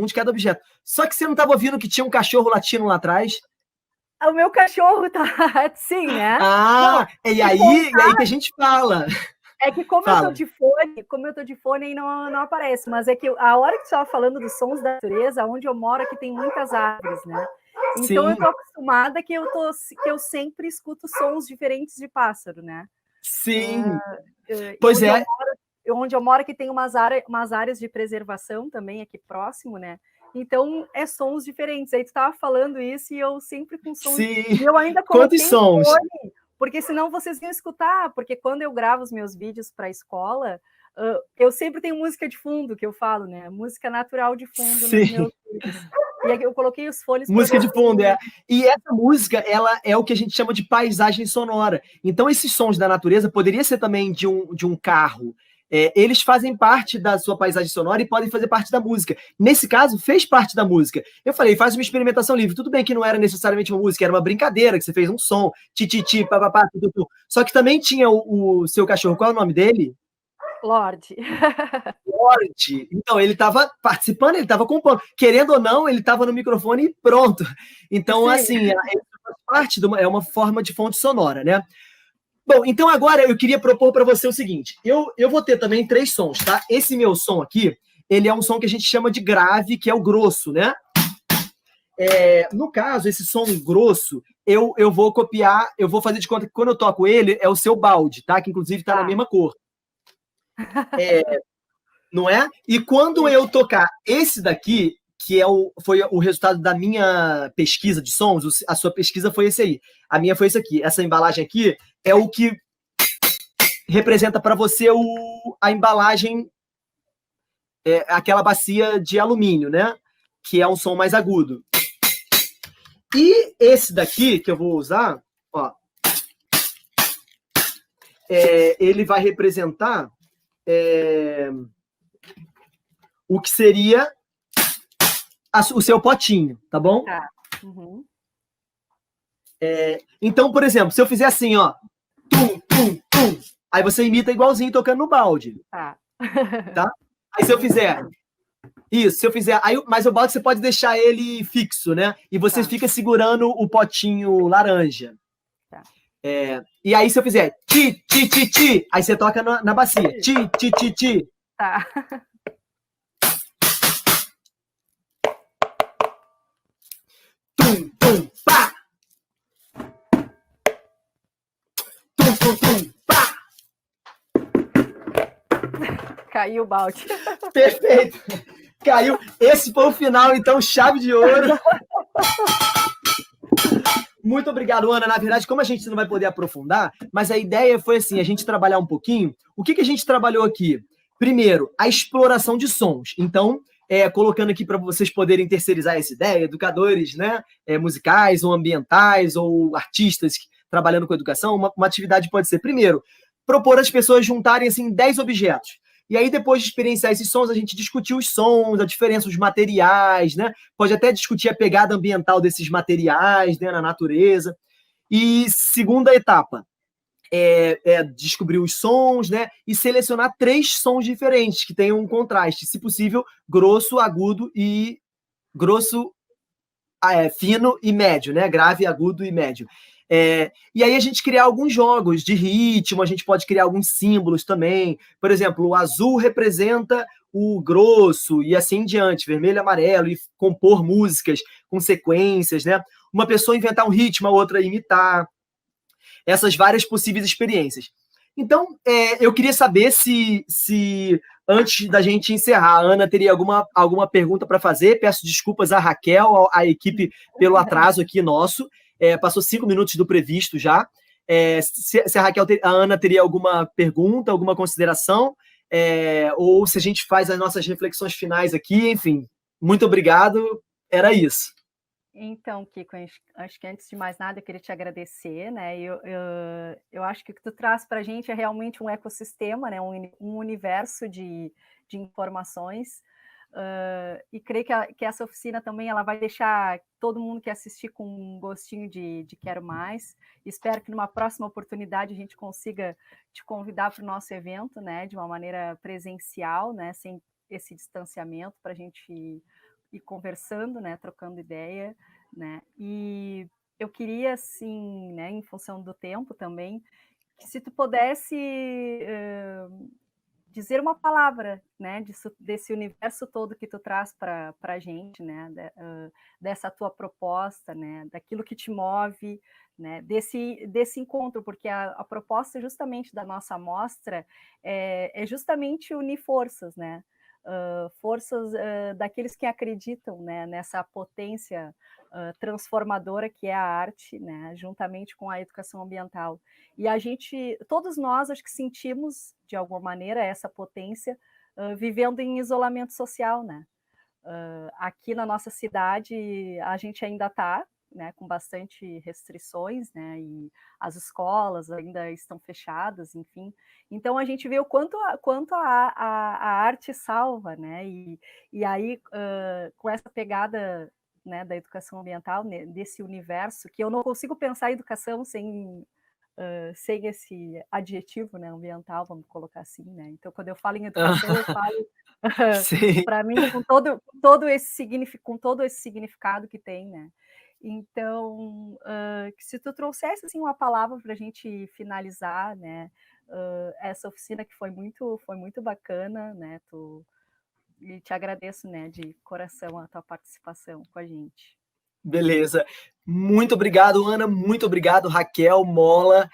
Só que você não estava ouvindo que tinha um cachorro latindo lá atrás? O meu cachorro tá sim, né? E aí que a gente fala. É que como eu tô de fone aí não aparece, mas é que a hora que você estava falando dos sons da natureza, onde eu moro aqui tem muitas árvores, né? Então Sim. Eu tô acostumada que eu sempre escuto sons diferentes de pássaro, né? Sim. Pois é. Onde eu moro aqui tem umas áreas de preservação também aqui próximo, né? Então, sons diferentes. Aí tu estava falando isso e eu sempre com sons... Sim. E eu ainda coloquei Quantos sons? Fone, porque senão vocês iam escutar. Porque quando eu gravo os meus vídeos para a escola, eu sempre tenho música de fundo, que eu falo, né? Música natural de fundo nos meus vídeos. E aí eu coloquei os fones... Música de fundo, E essa música, ela é o que a gente chama de paisagem sonora. Então, esses sons da natureza poderia ser também de um carro. Eles fazem parte da sua paisagem sonora e podem fazer parte da música. Nesse caso, fez parte da música. Eu falei, faz uma experimentação livre. Tudo bem que não era necessariamente uma música, era uma brincadeira, que você fez um som, ti-ti-ti, papapá, tudo. Só que também tinha o seu cachorro. Qual é o nome dele? Lorde. Lorde. Então, ele estava participando, ele estava compondo. Querendo ou não, ele estava no microfone e pronto. Então, Sim. assim, faz parte é uma forma de fonte sonora, né? Bom, então agora eu queria propor para você o seguinte, eu vou ter também 3 sons, tá? Esse meu som aqui, ele é um som que a gente chama de grave, que é o grosso, né? No caso, esse som grosso, eu vou copiar, eu vou fazer de conta que quando eu toco ele, é o seu balde, tá? Que inclusive tá na mesma cor. Não é? E quando eu tocar esse daqui, que foi o resultado da minha pesquisa de sons, a sua pesquisa foi esse aí. A minha foi esse aqui. Essa embalagem aqui é o que representa para você a embalagem, aquela bacia de alumínio, né? Que é um som mais agudo. E esse daqui, que eu vou usar, ó, ele vai representar o que seria o seu potinho, tá bom? Tá. Uhum. Então, por exemplo, se eu fizer assim, ó, tum, tum, tum, aí você imita igualzinho tocando no balde. Tá. Tá? Aí se eu fizer isso, se eu fizer, mas o balde você pode deixar ele fixo, né? E você fica segurando o potinho laranja. Tá. E aí se eu fizer ti, ti, ti, ti, aí você toca na bacia. Ti, ti, ti, ti. Tá. Tum, tum, pá. Tum, tum, tum, pá. Caiu o balde. Perfeito. Caiu. Esse foi o final, então, chave de ouro. Muito obrigado, Ana. Na verdade, como a gente não vai poder aprofundar, mas a ideia foi assim, a gente trabalhar um pouquinho. O que a gente trabalhou aqui? Primeiro, a exploração de sons. Então, colocando aqui para vocês poderem terceirizar essa ideia, educadores, né, musicais ou ambientais ou artistas trabalhando com educação, uma atividade pode ser, primeiro, propor às pessoas juntarem assim 10 objetos. E aí, depois de experienciar esses sons, a gente discutiu os sons, a diferença dos materiais, né? Pode até discutir a pegada ambiental desses materiais, né, na natureza. E segunda etapa, descobrir os sons, né? E selecionar 3 sons diferentes, que tenham um contraste, se possível, grosso, agudo e grosso, fino e médio, né? Grave, agudo e médio. E aí a gente criar alguns jogos de ritmo, a gente pode criar alguns símbolos também. Por exemplo, o azul representa o grosso e assim em diante, vermelho e amarelo, e compor músicas com sequências, né? Uma pessoa inventar um ritmo, a outra imitar. Essas várias possíveis experiências. Então, eu queria saber se antes da gente encerrar, a Ana teria alguma pergunta para fazer. Peço desculpas à Raquel, à equipe, pelo atraso aqui nosso. Passou 5 minutos do previsto já. Se a Ana teria alguma pergunta, alguma consideração, ou se a gente faz as nossas reflexões finais aqui, enfim. Muito obrigado. Era isso. Então, Kiko, acho que antes de mais nada eu queria te agradecer, né? Eu acho que o que tu traz para a gente é realmente um ecossistema, né? Um universo de informações. E creio que essa oficina também ela vai deixar todo mundo que assistir com um gostinho de quero mais. Espero que numa próxima oportunidade a gente consiga te convidar para o nosso evento, né? De uma maneira presencial, né? Sem esse distanciamento, para a gente ir conversando, né, trocando ideia, né, e eu queria, assim, né, em função do tempo também, que se tu pudesse dizer uma palavra, né, desse universo todo que tu traz para a gente, né, dessa tua proposta, né, daquilo que te move, né, desse encontro, porque a proposta justamente da nossa amostra é justamente unir forças, né, forças daqueles que acreditam, né, nessa potência transformadora que é a arte, né, juntamente com a educação ambiental. E a gente, todos nós, acho que sentimos, de alguma maneira, essa potência vivendo em isolamento social, né? Aqui na nossa cidade, a gente ainda está, né, com bastante restrições, né, e as escolas ainda estão fechadas, enfim. Então, a gente vê o quanto a arte salva, né, e aí, com essa pegada, né, da educação ambiental, né, desse universo, que eu não consigo pensar em educação sem esse adjetivo, né, ambiental, vamos colocar assim, né? Então, quando eu falo em educação, eu falo, para mim, com todo esse significado que tem, né? Então, que se tu trouxesse assim uma palavra para a gente finalizar, né? Essa oficina que foi muito bacana, né? E te agradeço, né, de coração a tua participação com a gente. Beleza. Muito obrigado, Ana. Muito obrigado, Raquel, Mola,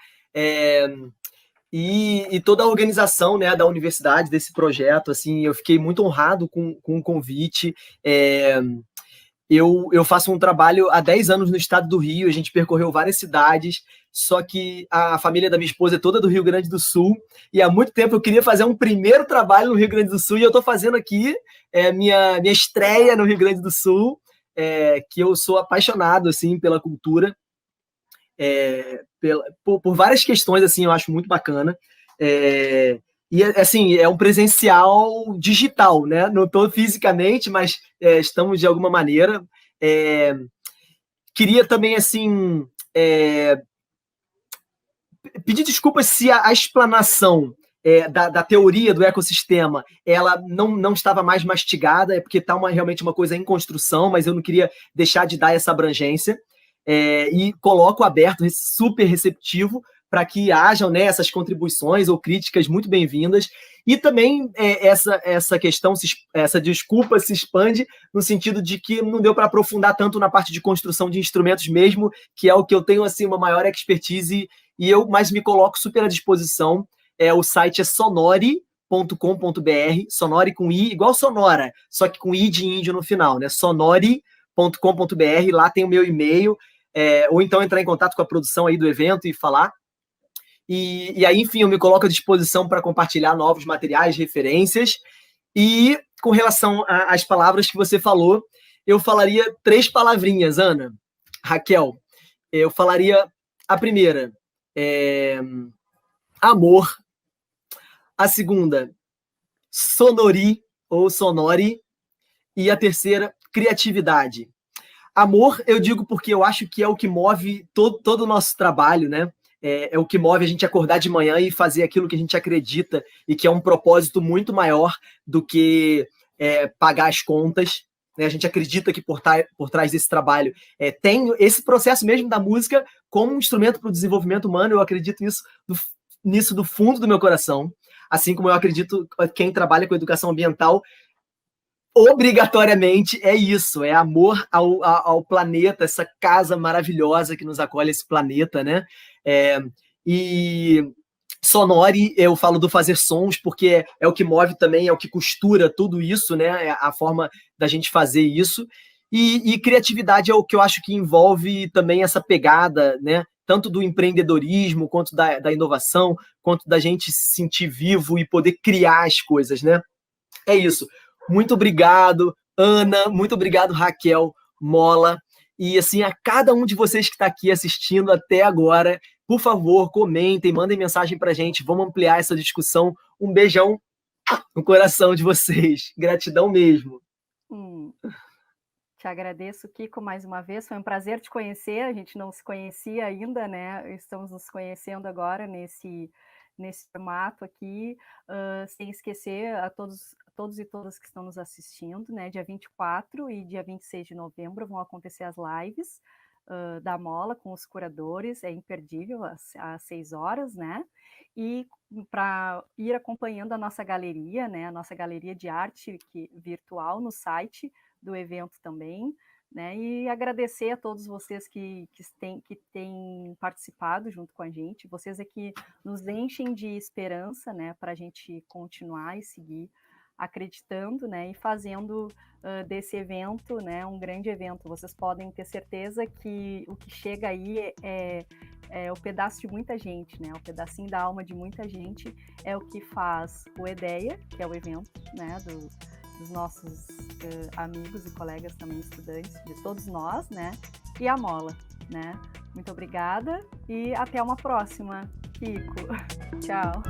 e toda a organização, né, da universidade, desse projeto. Assim, eu fiquei muito honrado com o convite. Eu faço um trabalho há 10 anos no estado do Rio, a gente percorreu várias cidades, só que a família da minha esposa é toda do Rio Grande do Sul, e há muito tempo eu queria fazer um primeiro trabalho no Rio Grande do Sul, e eu estou fazendo aqui minha estreia no Rio Grande do Sul, que eu sou apaixonado assim, pela cultura, por várias questões, assim, eu acho muito bacana. E, assim, é um presencial digital, né? Não estou fisicamente, mas estamos de alguma maneira. Queria também, assim, pedir desculpas se a explanação da teoria do ecossistema ela não estava mais mastigada, porque está realmente uma coisa em construção, mas eu não queria deixar de dar essa abrangência. E coloco aberto, super receptivo, para que hajam, né, essas contribuições ou críticas muito bem-vindas. E também essa questão, essa desculpa se expande no sentido de que não deu para aprofundar tanto na parte de construção de instrumentos mesmo, que é o que eu tenho assim, uma maior expertise, mas me coloco super à disposição. O site é sonori.com.br, sonori com I, igual sonora, só que com I de índio no final, né? sonori.com.br, lá tem o meu e-mail, ou então entrar em contato com a produção aí do evento e falar. E aí, enfim, eu me coloco à disposição para compartilhar novos materiais, referências. E com relação às palavras que você falou, eu falaria 3 palavrinhas, Ana, Raquel. Eu falaria a primeira, amor. A segunda, sonori ou sonori. E a terceira, criatividade. Amor, eu digo porque eu acho que é o que move todo o nosso trabalho, né? É o que move a gente acordar de manhã e fazer aquilo que a gente acredita e que é um propósito muito maior do que pagar as contas. Né? A gente acredita que por trás desse trabalho tem esse processo mesmo da música como um instrumento para o desenvolvimento humano. Eu acredito nisso do fundo do meu coração. Assim como eu acredito quem trabalha com educação ambiental obrigatoriamente é isso, é amor ao planeta, essa casa maravilhosa que nos acolhe, esse planeta, né? E sonori, eu falo do fazer sons, porque é o que move também, é o que costura tudo isso, né? É a forma da gente fazer isso. E criatividade é o que eu acho que envolve também essa pegada, né? Tanto do empreendedorismo, quanto da inovação, quanto da gente se sentir vivo e poder criar as coisas, né? É isso. Muito obrigado, Ana, muito obrigado, Raquel, Mola, e assim, a cada um de vocês que está aqui assistindo até agora, por favor, comentem, mandem mensagem para a gente, vamos ampliar essa discussão. Um beijão no coração de vocês, gratidão mesmo. Te agradeço, Kiko, mais uma vez, foi um prazer te conhecer, a gente não se conhecia ainda, né, estamos nos conhecendo agora nesse formato aqui, sem esquecer a todos e todas que estão nos assistindo, né, dia 24 e dia 26 de novembro vão acontecer as lives da Mola com os curadores, é imperdível, às 6 horas, né, e para ir acompanhando a nossa galeria, né, a nossa galeria de arte virtual no site do evento também, né, e agradecer a todos vocês que têm participado junto com a gente, vocês é que nos enchem de esperança, né, para a gente continuar e seguir acreditando, né, e fazendo desse evento, né, um grande evento. Vocês podem ter certeza que o que chega aí é o pedaço de muita gente, né, o pedacinho da alma de muita gente é o que faz o EDEA, que é o evento, né, dos nossos amigos e colegas também estudantes, de todos nós, né, e a Mola, né. Muito obrigada e até uma próxima, Kiko. Tchau.